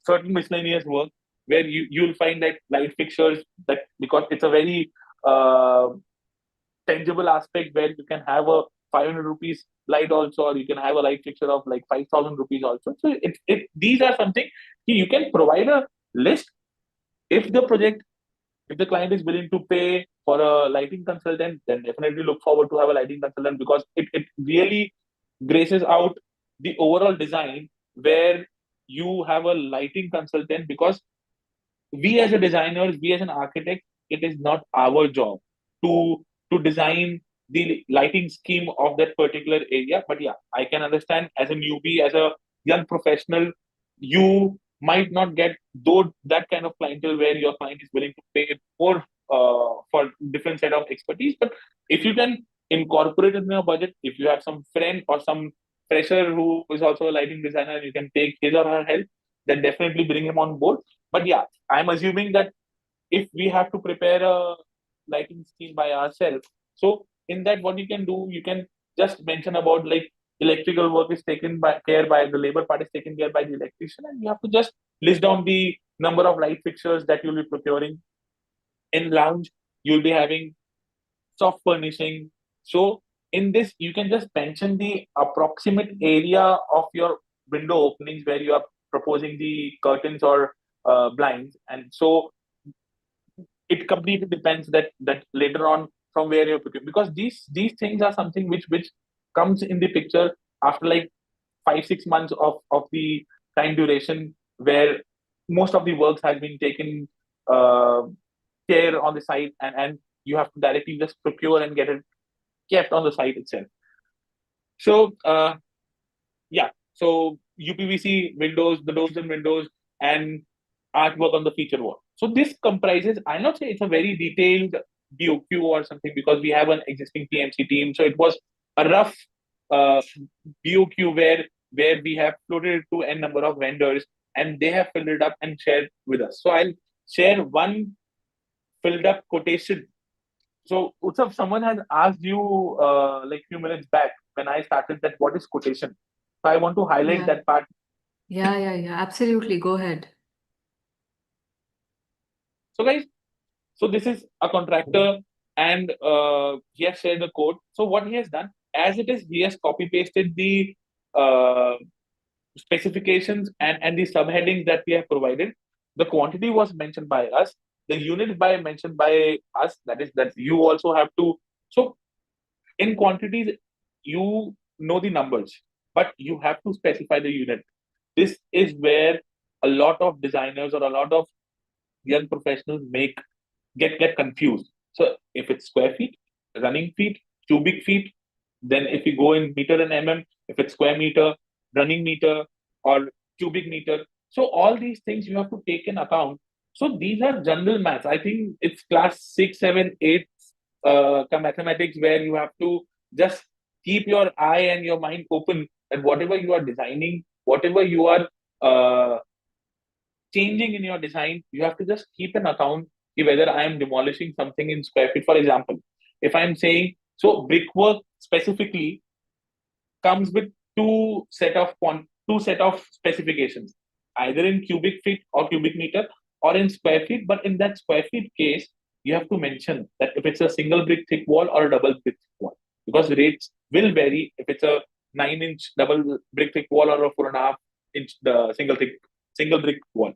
Speaker 3: certain miscellaneous work where you'll find that light fixtures, that because it's a very tangible aspect, where you can have a 500 rupees light also, or you can have a light fixture of like 5,000 rupees also. So these are something you can provide a list. If the client is willing to pay for a lighting consultant, then definitely look forward to have a lighting consultant, because it really graces out the overall design, where you have a lighting consultant. Because we as a designers, we as an architect, it is not our job to design the lighting scheme of that particular area. But yeah, I can understand, as a newbie, as a young professional, you might not get though that kind of clientele where your client is willing to pay more for different set of expertise. But if you can incorporate it in your budget, if you have some friend or some fresher who is also a lighting designer, and you can take his or her help, then definitely bring him on board. But yeah, I'm assuming that if we have to prepare a lighting scheme by ourselves, so in that, what you can do, you can just mention about, like, electrical work is taken by care by the labor part, is taken care by the electrician, and you have to just list down the number of light fixtures that you'll be procuring. In lounge, you'll be having soft furnishing. So in this, you can just mention the approximate area of your window openings where you are proposing the curtains or blinds. And so it completely depends that later on from where you're picking, because these things are something which comes in the picture after like 5 6 months of the time duration, where most of the works has been taken uh, care on the site, and you have to directly just procure and get it kept on the site itself. So yeah, so UPVC windows, the doors and windows, and artwork on the feature wall. So this comprises, I'll not say it's a very detailed BOQ or something, because we have an existing PMC team. So it was a rough uh, BOQ where we have floated it to n number of vendors, and they have filled it up and shared with us. So I'll share one filled up quotation. So Utsav, someone has asked you like few minutes back when I started that what is quotation. So I want to highlight
Speaker 1: Yeah.
Speaker 3: that part.
Speaker 1: Yeah. Absolutely. Go ahead.
Speaker 3: So guys, so this is a contractor, and he has shared the code. So what he has done, as it is, he has copy pasted the uh, specifications and the subheadings that we have provided. The quantity was mentioned by us. The unit by mentioned by us. That is that you also have to. So in quantities, you know the numbers, but you have to specify the unit. This is where a lot of designers or a lot of young professionals get confused. So if it's square feet, running feet, cubic feet, then if you go in meter and if it's square meter, running meter, or cubic meter. So all these things you have to take in account. So these are general maths. I think it's class 6, 7, 8 mathematics where you have to just keep your eye and your mind open that whatever you are designing, whatever you are uh, changing in your design, you have to just keep an account whether I am demolishing something in square feet. For example, if I'm saying so, brickwork specifically comes with two set of specifications, either in cubic feet or cubic meter or in square feet. But in that square feet case, you have to mention that if it's a single brick thick wall or a double brick thick wall, because rates will vary if it's a 9-inch double brick thick wall or a 4.5 inch the single brick wall.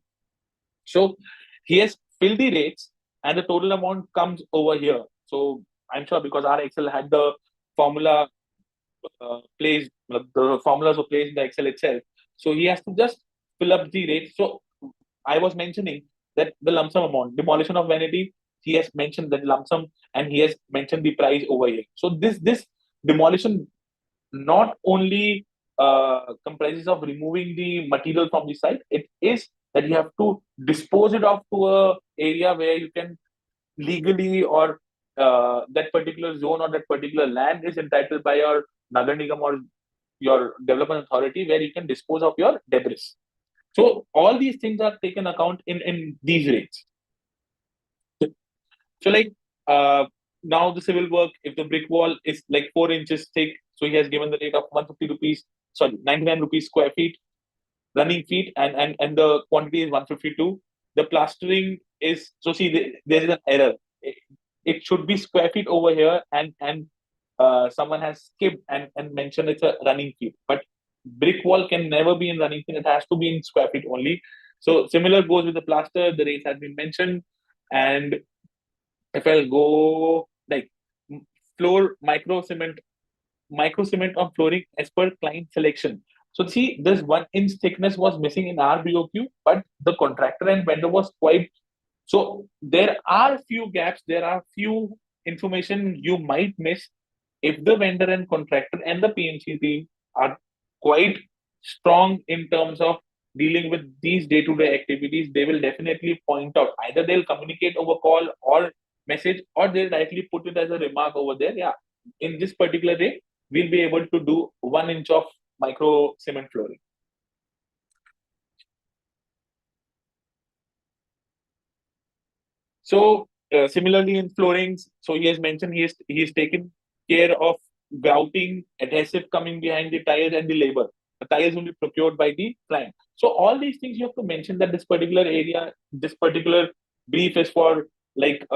Speaker 3: So he has filled the rates and the total amount comes over here. So I'm sure because our Excel had the formula placed, the formulas were placed in the Excel itself. So he has to just fill up the rates. So I was mentioning that the lump sum amount, demolition of vanity, he has mentioned that lump sum and he has mentioned the price over here. So this demolition not only comprises of removing the material from the site, it is that you have to dispose it off to a area where you can legally or that particular zone or that particular land is entitled by your Nagar Nigam or your development authority where you can dispose of your debris. So all these things are taken account in these rates. So like now the civil work, if the brick wall is like 4 inches thick, so he has given the rate of 150 rupees, sorry, 99 rupees square feet, running feet, and the quantity is 152. The plastering is so see there is an error. It should be square feet over here, and someone has skipped and mentioned it's a running feet. But brick wall can never be in running feet; it has to be in square feet only. So similar goes with the plaster. The rates has been mentioned, and if I'll go like floor micro cement on flooring as per client selection. So see, this 1 inch thickness was missing in our BOQ, but the contractor and vendor was quite. So there are few gaps, there are few information you might miss. If the vendor and contractor and the PMC team are quite strong in terms of dealing with these day-to-day activities, they will definitely point out. Either they'll communicate over call or message, or they'll directly put it as a remark over there. Yeah, in this particular day, we'll be able to do 1 inch of micro cement flooring. So similarly in floorings, so he has mentioned he has taken care of grouting, adhesive coming behind the tiles and the labor. The tiles will be procured by the client. So all these things you have to mention that this particular area, this particular brief is for like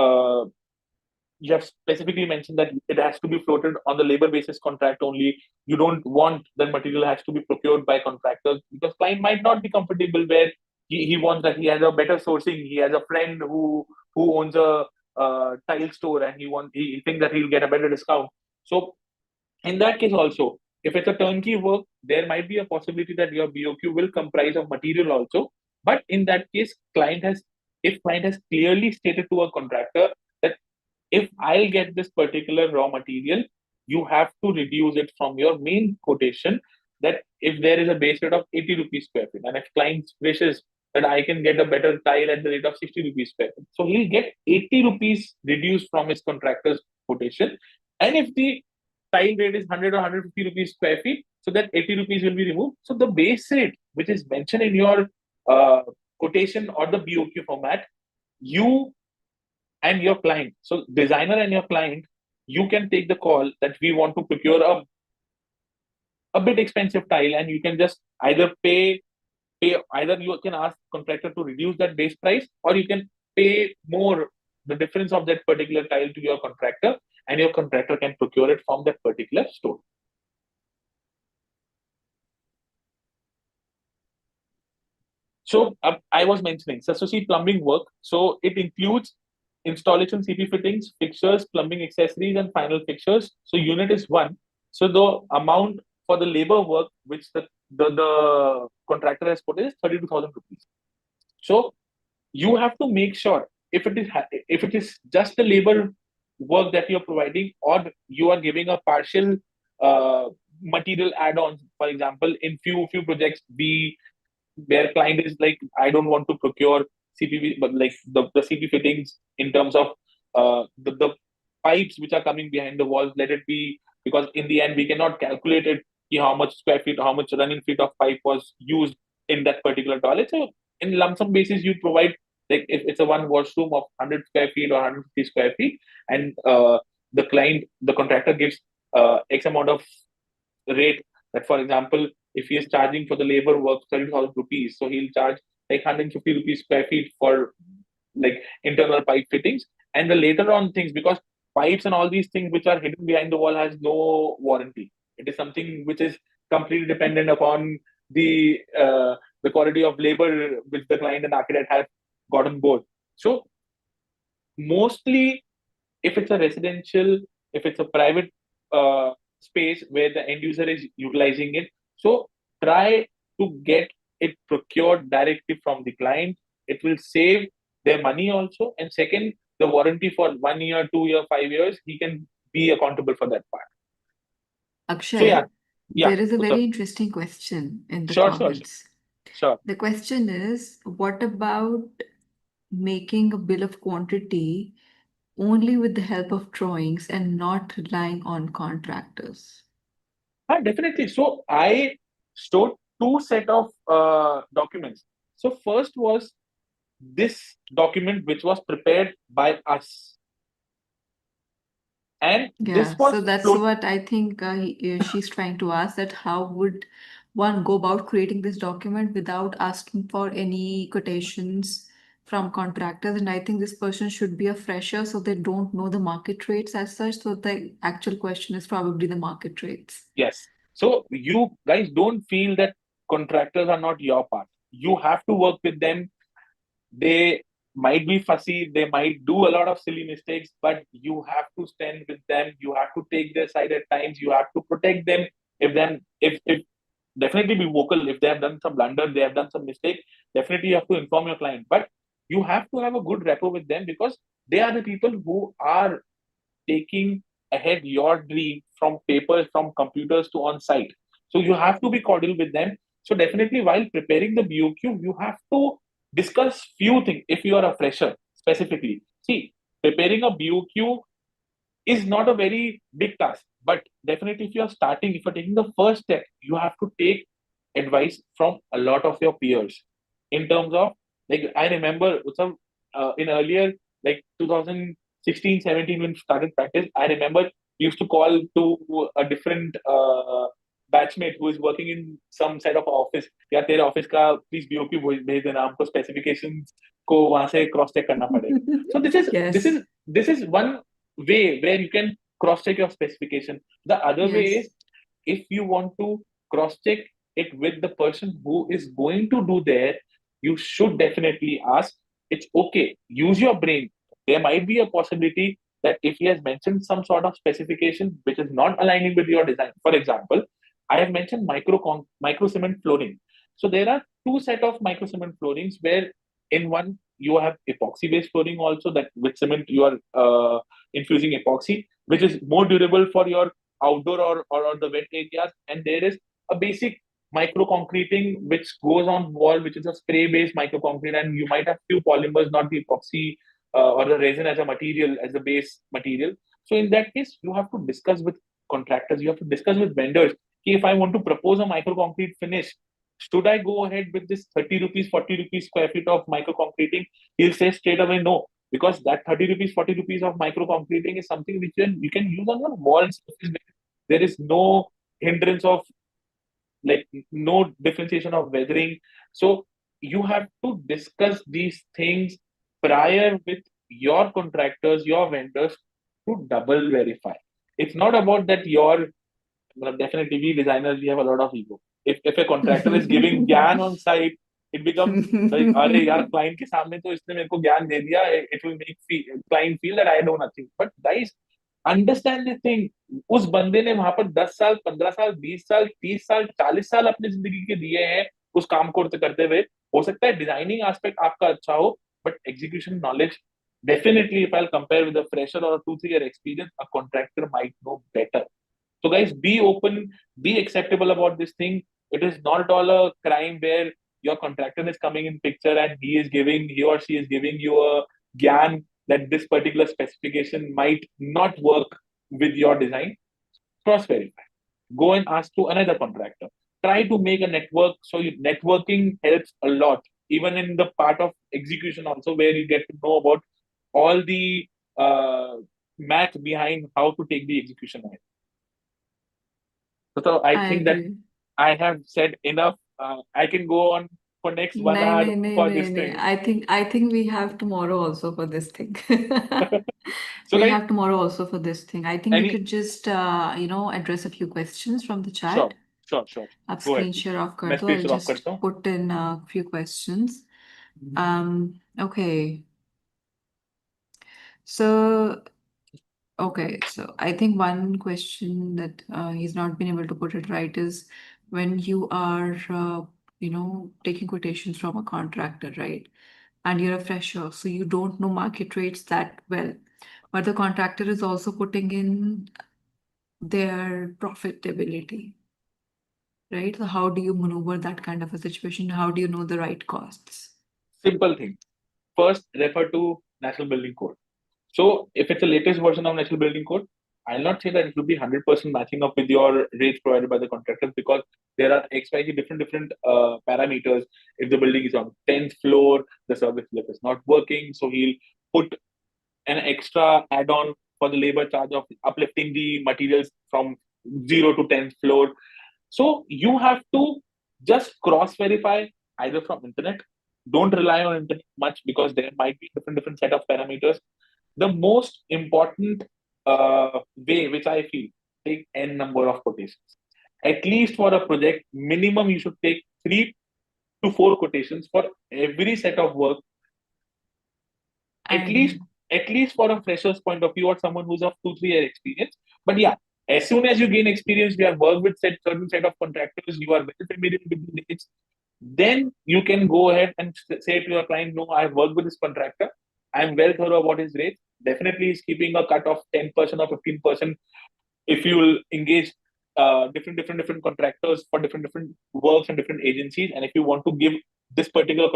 Speaker 3: you have specifically mentioned that it has to be floated on the labor basis contract only. You don't want that material has to be procured by contractors because client might not be comfortable where he wants that he has a better sourcing. He has a friend who owns a tile store and he thinks that he'll get a better discount. So in that case also, if it's a turnkey work, there might be a possibility that your BOQ will comprise of material also. But in that case, if client has clearly stated to a contractor that if I'll get this particular raw material, you have to reduce it from your main quotation. That if there is a base rate of 80 rupees square feet, and if client wishes that I can get a better tile at the rate of 60 rupees square feet, so he'll get 80 rupees reduced from his contractor's quotation. And if the tile rate is 100 or 150 rupees square feet, so that 80 rupees will be removed. So the base rate, which is mentioned in your uh, quotation or the BOQ format, you and your client. So designer and your client, you can take the call that we want to procure a bit expensive tile and you can just either pay pay, either you can ask contractor to reduce that base price, or you can pay more, the difference of that particular tile, to your contractor, and your contractor can procure it from that particular store. So I was mentioning, so see, plumbing work. So it includes installation, CP fittings, fixtures, plumbing accessories, and final fixtures. So unit is one. So the amount for the labor work which the contractor has put is 32,000 rupees. So you have to make sure, if it is just the labor work that you're providing, or you are giving a partial material add-ons. For example, in few projects, where client is like, I don't want to procure CPV, but like the CP fittings in terms of the pipes which are coming behind the walls, let it be, because in the end we cannot calculate it, how much square feet, how much running feet of pipe was used in that particular toilet. So in lump sum basis, you provide, like if it's a one washroom of 100 square feet or 150 square feet, and the contractor gives X amount of rate, that for example, if he is charging for the labor work 30,000 rupees, so he'll charge like 150 rupees square feet for like internal pipe fittings. And the later on things, because pipes and all these things which are hidden behind the wall has no warranty. It is something which is completely dependent upon the quality of labor which the client and architect have got on board. So mostly, if it's a residential, if it's a private space where the end user is utilizing it, so try to get it procured directly from the client. It will save their money also. And second, the warranty for 1 year, 2 year, 5 years, he can be accountable for that part. So yeah,
Speaker 1: Akshay,
Speaker 3: yeah.
Speaker 1: there is a
Speaker 3: So,
Speaker 1: very interesting question in the
Speaker 3: sure, sure,
Speaker 1: comments.
Speaker 3: sure.
Speaker 1: The question is, what about making a bill of quantity only with the help of drawings and not relying on contractors?
Speaker 3: Definitely. So I stored two set of documents. So first was this document which was prepared by us, and this
Speaker 1: Yeah, so
Speaker 3: was
Speaker 1: that's
Speaker 3: float.
Speaker 1: what I think she's trying to ask, that how would one go about creating this document without asking for any quotations from contractors? And I think this person should be a fresher, so they don't know the market rates as such. So the actual question is probably the market rates.
Speaker 3: Yes. So you guys don't feel that contractors are not your part. You have to work with them. They might be fussy, they might do a lot of silly mistakes, but you have to stand with them. You have to take their side at times. You have to protect them. If definitely be vocal. If they have done some blunder, they have done some mistake, definitely you have to inform your client. But you have to have a good rapport with them, because they are the people who are taking ahead your dream from papers, from computers to on site. So you have to be cordial with them. So definitely, while preparing the BOQ, you have to discuss few things. If you are a fresher, specifically, see, preparing a BOQ is not a very big task. But definitely, if you are starting, if you're taking the first step, you have to take advice from a lot of your peers. In terms of, like, I remember Utsav, in earlier, like 2016, 17, when we started practice, I remember we used to call to a different batchmate who is working in some side of office. या तेरे office का please BOQ भेज देना, हमको specifications को वहां से cross check करना पड़ेगा. So
Speaker 1: Yes.
Speaker 3: this is one way where you can cross check your specification. The other way
Speaker 1: Yes.
Speaker 3: is, if you want to cross check it with the person who is going to do there, you should definitely ask. It's okay. Use your brain. There might be a possibility that if he has mentioned some sort of specification which is not aligning with your design. For example, I have mentioned micro cement flooring. So there are two set of micro cement floorings, where in one you have epoxy based flooring also, that with cement you are infusing epoxy, which is more durable for your outdoor or the wet areas. And there is a basic micro concreting which goes on wall, which is a spray based micro concrete, and you might have few polymers, not the epoxy or the resin as a material, as a base material. So in that case, you have to discuss with contractors, you have to discuss with vendors. If I want to propose a micro concrete finish, should I go ahead with this 30 rupees, 40 rupees square feet of micro concreting? He'll say straight away no, because that 30 rupees, 40 rupees of micro concreting is something which you can use on your wall surface. There is no hindrance of like no differentiation of weathering. So you have to discuss these things prior with your contractors, your vendors, to double verify. It's not about that your, definitely we designers, we have a lot of ego. If a contractor is giving ज्ञान on site, it becomes like, अरे यार client के सामने तो इसने मेरे को ज्ञान दे दिया, it will make client feel that I know nothing. But guys, understand this thing. उस बंदे ने वहां पर 10 साल, 15 साल, 20 साल, 30 साल, 40 साल अपनी जिंदगी के दिए हैं उस काम को करते हुए. हो सकता है डिजाइनिंग एस्पेक्ट आपका अच्छा हो, but execution knowledge, definitely if I'll compare with a fresher or a 2 3 year experience, a contractor might know better. So guys, be open, be acceptable about this thing. It is not all a crime where your contractor is coming in picture and he or she is giving you a gyan that this particular specification might not work with your design. Cross verify. Go and ask to another contractor. Try to make a network. So networking helps a lot, even in the part of execution also, where you get to know about all the math behind how to take the execution ahead. So I
Speaker 1: I
Speaker 3: think that
Speaker 1: agree.
Speaker 3: I have said enough. I can go on for next one
Speaker 1: नहीं
Speaker 3: hour
Speaker 1: नहीं नहीं
Speaker 3: for
Speaker 1: नहीं
Speaker 3: this
Speaker 1: नहीं.
Speaker 3: thing.
Speaker 1: I think we have tomorrow also for this thing.
Speaker 3: So
Speaker 1: We
Speaker 3: guys,
Speaker 1: have tomorrow also for this thing. I think we
Speaker 3: any
Speaker 1: could just address a few questions from the
Speaker 3: sure,
Speaker 1: chat.
Speaker 3: sure.
Speaker 1: आप
Speaker 3: Go ahead,
Speaker 1: screen
Speaker 3: please.
Speaker 1: share off कर
Speaker 3: मैं
Speaker 1: दो.
Speaker 3: screen
Speaker 1: I'll
Speaker 3: share off
Speaker 1: just
Speaker 3: करता हूँ.
Speaker 1: put in a few questions. Okay. So okay, so I think one question that he's not been able to put it right is when you are, taking quotations from a contractor, right? And you're a fresher, so you don't know market rates that well. But the contractor is also putting in their profitability, right? So how do you maneuver that kind of a situation? How do you know the right costs?
Speaker 3: Simple thing. First, refer to National Building Code. So if it's the latest version of National Building Code, I'll not say that it will be 100% matching up with your rates provided by the contractors, because there are XYZ different parameters. If the building is on 10th floor, the service lift is not working, so he'll put an extra add-on for the labor charge of uplifting the materials from 0 to 10th floor. So you have to just cross-verify either from internet. Don't rely on internet much, because there might be different set of parameters. The most important way, which I feel, take n number of quotations. At least for a project, minimum you should take 3 to 4 quotations for every set of work.
Speaker 1: I
Speaker 3: At least,
Speaker 1: agree.
Speaker 3: at least for a fresher's point of view or someone who's of 2 3 year experience. But yeah, as soon as you gain experience, you have worked with certain set of contractors, you are well familiar with the rates, then you can go ahead and say to your client, no, I've worked with this contractor, I'm well thorough about his rates. Definitely he's keeping a cut of 10% or 15% if you will engage different contractors for different works and different agencies. And if you want to give this particular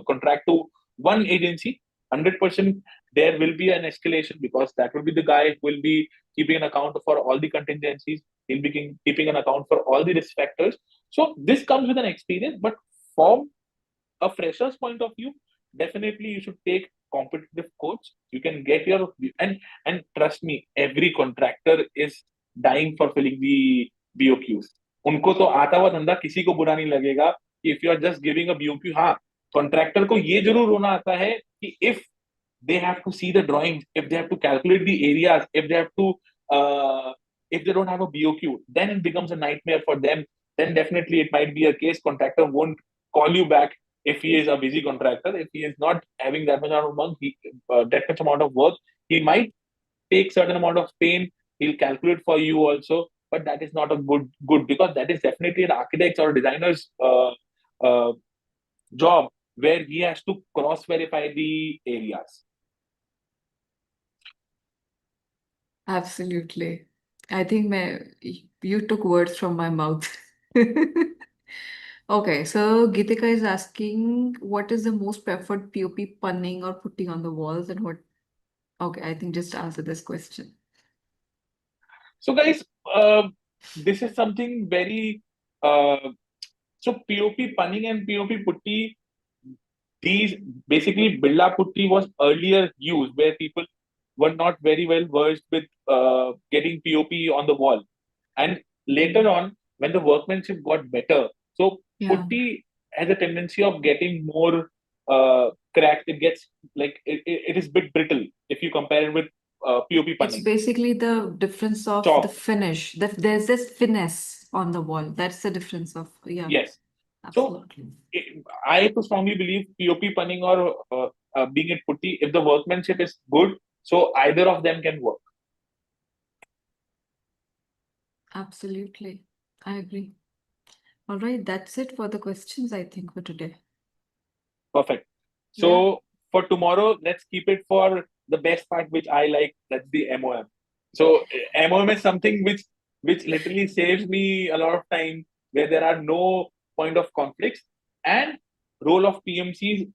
Speaker 3: contract to one agency, 100% there will be an escalation, because that will be the guy who will be keeping an account for all the contingencies. He'll be keeping an account for all the risk factors. So this comes with an experience, but from a fresher's point of view, definitely you should take competitive quotes. You can get your, and trust me, every contractor is dying for filling the BOQs. उनको तो आता हुआ धंधा किसी को बुरा नहीं लगेगा कि if you are just giving a BOQ. हाँ, कॉन्ट्रैक्टर को ये जरूर होना आता है कि if they have to see the drawings, if they have to calculate the areas, if they have to, if they don't have a BOQ, then it becomes a nightmare for them. Then definitely it might be a case contractor won't call you back if he is a busy contractor. If he is not having that much amount of work, that much amount of work, he might take certain amount of pain. He'll calculate for you also, but that is not a good, because that is definitely an architect's or designer's uh, job, where he has to cross verify the areas.
Speaker 1: Absolutely. I think you took words from my mouth. Okay, so Gitika is asking what is the most preferred POP punning or putting on the walls and what. Okay, I think just answer this question.
Speaker 3: So, guys, this is something very. So, POP punning and POP putty, these basically Birla putty was earlier used where people were not very well versed with getting POP on the wall. And later on, when the workmanship got better. So
Speaker 1: Yeah.
Speaker 3: putty has a tendency of getting more cracked. It gets like it is bit brittle if you compare it with POP
Speaker 1: It's
Speaker 3: punning.
Speaker 1: basically the difference of the
Speaker 3: Chalk,
Speaker 1: finish. There's this finesse on the wall. That's the difference of, yeah,
Speaker 3: yes. So
Speaker 1: absolutely.
Speaker 3: I to strongly believe POP punning or being it putty, if the workmanship is good, so either of them can work.
Speaker 1: Absolutely. I agree. All right, that's it for the questions, I think, for today.
Speaker 3: Perfect.
Speaker 1: Yeah.
Speaker 3: So for tomorrow, let's keep it for the best part, which I like. That's the MOM. So MOM is something which literally saves me a lot of time where there are no point of conflicts and role of PMCs.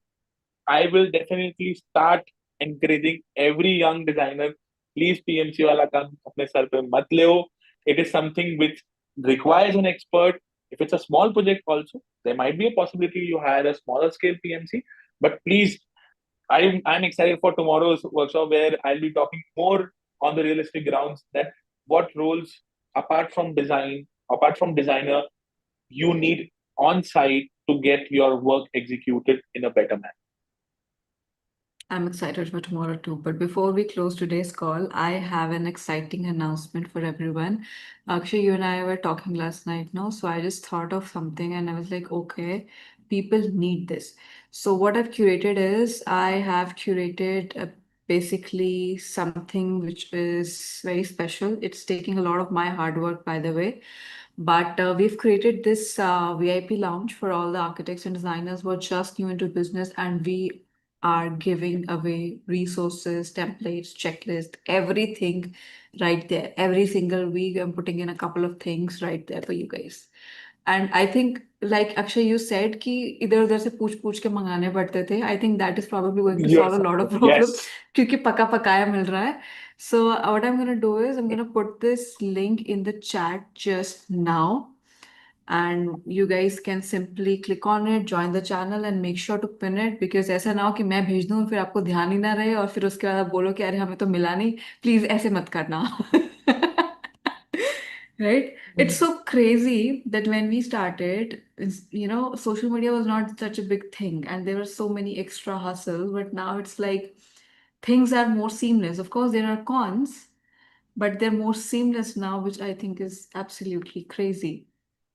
Speaker 3: I will definitely start encouraging every young designer. Please PMC वाला काम अपने sir पे मत ले. It is something which requires an expert. If it's a small project, also there might be a possibility you hire a smaller scale PMC. But please, I'm excited for tomorrow's workshop where I'll be talking more on the realistic grounds that what roles apart from design, apart from designer, you need on site to get your work executed in a better manner.
Speaker 1: I'm excited for tomorrow too. But before we close today's call, I have an exciting announcement for everyone. Akshay, you and I were talking last night, no? So I just thought of something and I was like, okay, people need this. So what I've curated is I have curated basically something which is very special. It's taking a lot of my hard work, by the way. But we've created this VIP lounge for all the architects and designers who are just new into business, and we are giving away resources, templates, checklist, everything right there. Every single week, I'm putting in a couple of things right there for you guys. And I think, like Akshay, you said कि इधर उधर से पूछ पूछ के मंगाने पड़ते थे. I think that is probably going to solve
Speaker 3: Yes,
Speaker 1: a lot of problems
Speaker 3: yes.
Speaker 1: क्योंकि पका पकाया मिल रहा है. So what I'm gonna do is I'm gonna put this link in the chat just now, and you guys can simply click on it, join the channel and make sure to pin it, because ऐसा ना हो कि मैं भेज दूँ फिर आपको ध्यान ही ना रहे और फिर उसके बाद आप बोलो कि अरे हमें तो मिला नहीं. प्लीज ऐसे मत करना. Right? It's so crazy that when we started, social media was not such a big thing and there were so many extra hustles, but now it's like things are more seamless. Of course, there are cons, but they're more seamless now, which I think is absolutely crazy.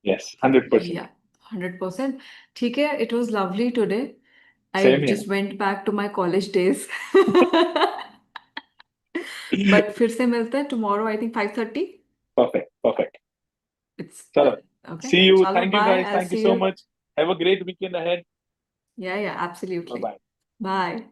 Speaker 3: Yes, 100%.
Speaker 1: Yeah, 100%. ठीक है, it was lovely today. I
Speaker 3: Same here.
Speaker 1: just went back to my college days. But फिर से मिलते हैं tomorrow, I think 5:30.
Speaker 3: Perfect, perfect.
Speaker 1: It's
Speaker 3: Chalo.
Speaker 1: okay.
Speaker 3: See you.
Speaker 1: Chalo,
Speaker 3: Thank you,
Speaker 1: bye.
Speaker 3: guys.
Speaker 1: I'll
Speaker 3: Thank you
Speaker 1: see
Speaker 3: so
Speaker 1: you.
Speaker 3: much. Have a great weekend ahead.
Speaker 1: Yeah, yeah,
Speaker 3: Bye
Speaker 1: absolutely.
Speaker 3: bye.
Speaker 1: Bye.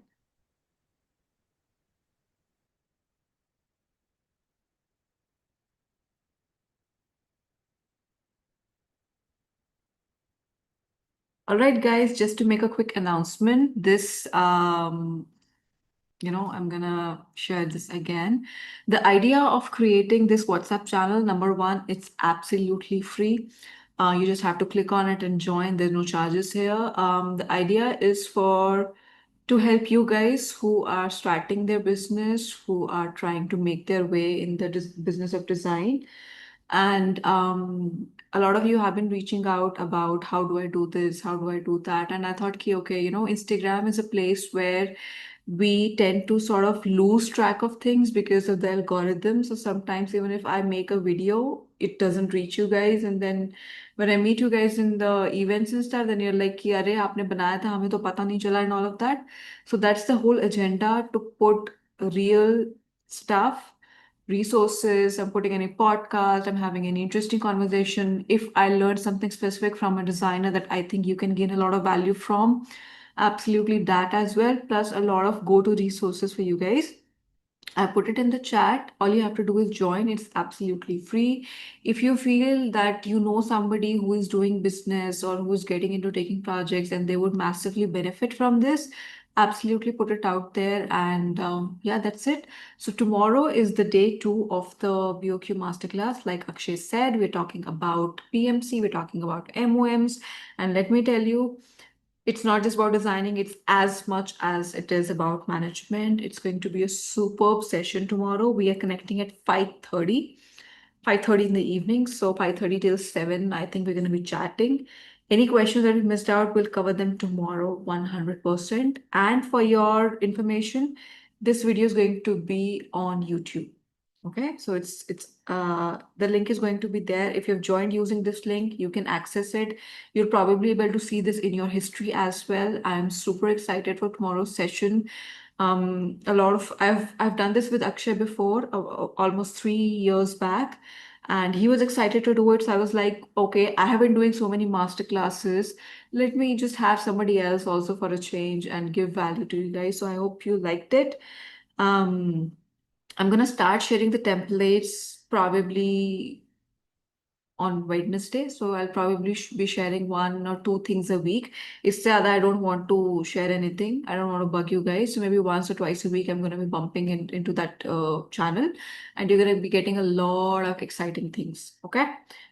Speaker 1: All right, guys, just to make a quick announcement, I'm gonna share this again. The idea of creating this WhatsApp channel, number one, it's absolutely free. You just have to click on it and join. There's no charges here. The idea is for to help you guys who are starting their business, who are trying to make their way in the business of design. And a lot of you have been reaching out about how do I do this, how do I do that. And I thought, okay, Instagram is a place where we tend to sort of lose track of things because of the algorithm. So sometimes even if I make a video, it doesn't reach you guys. And then when I meet you guys in the events and stuff, then you're like, कि अरे आपने बनाया था हमें तो पता नहीं चला and all of that. So that's the whole agenda, to put real stuff, resources. I'm putting any podcast, I'm having an interesting conversation. If I learned something specific from a designer that I think you can gain a lot of value from, absolutely that as well, plus a lot of go-to resources for you guys. I put it in the chat. All you have to do is join. It's absolutely free. If you feel that you know somebody who is doing business or who is getting into taking projects and they would massively benefit from this, absolutely put it out there. And yeah, that's it. So tomorrow is the day two of the BOQ masterclass. Like Akshay said, we're talking about PMC, we're talking about MOMs. And let me tell you, it's not just about designing, it's as much as it is about management. It's going to be a superb session tomorrow. We are connecting at 5:30. 5:30 in the evening. So 5:30 till 7, I think we're going to be chatting. Any questions that we missed out, we'll cover them tomorrow 100%. And for your information, this video is going to be on YouTube. Okay, so it's the link is going to be there. If you've joined using this link, you can access it. You'll probably be able to see this in your history as well. I'm super excited for tomorrow's session. A lot of I've done this with Akshay before, almost 3 years back, and he was excited to do it. So I was like, okay, I have been doing so many master classes. Let me just have somebody else also for a change and give value to you guys. So I hope you liked it. Um, I'm gonna start sharing the templates probably on Wednesday. So I'll probably be sharing 1 or 2 things a week. It's that I don't want to share anything. I don't want to bug you guys. So maybe once or twice a week, I'm gonna be bumping into that channel, and you're gonna be getting a lot of exciting things. Okay,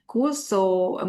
Speaker 1: cool. So I'm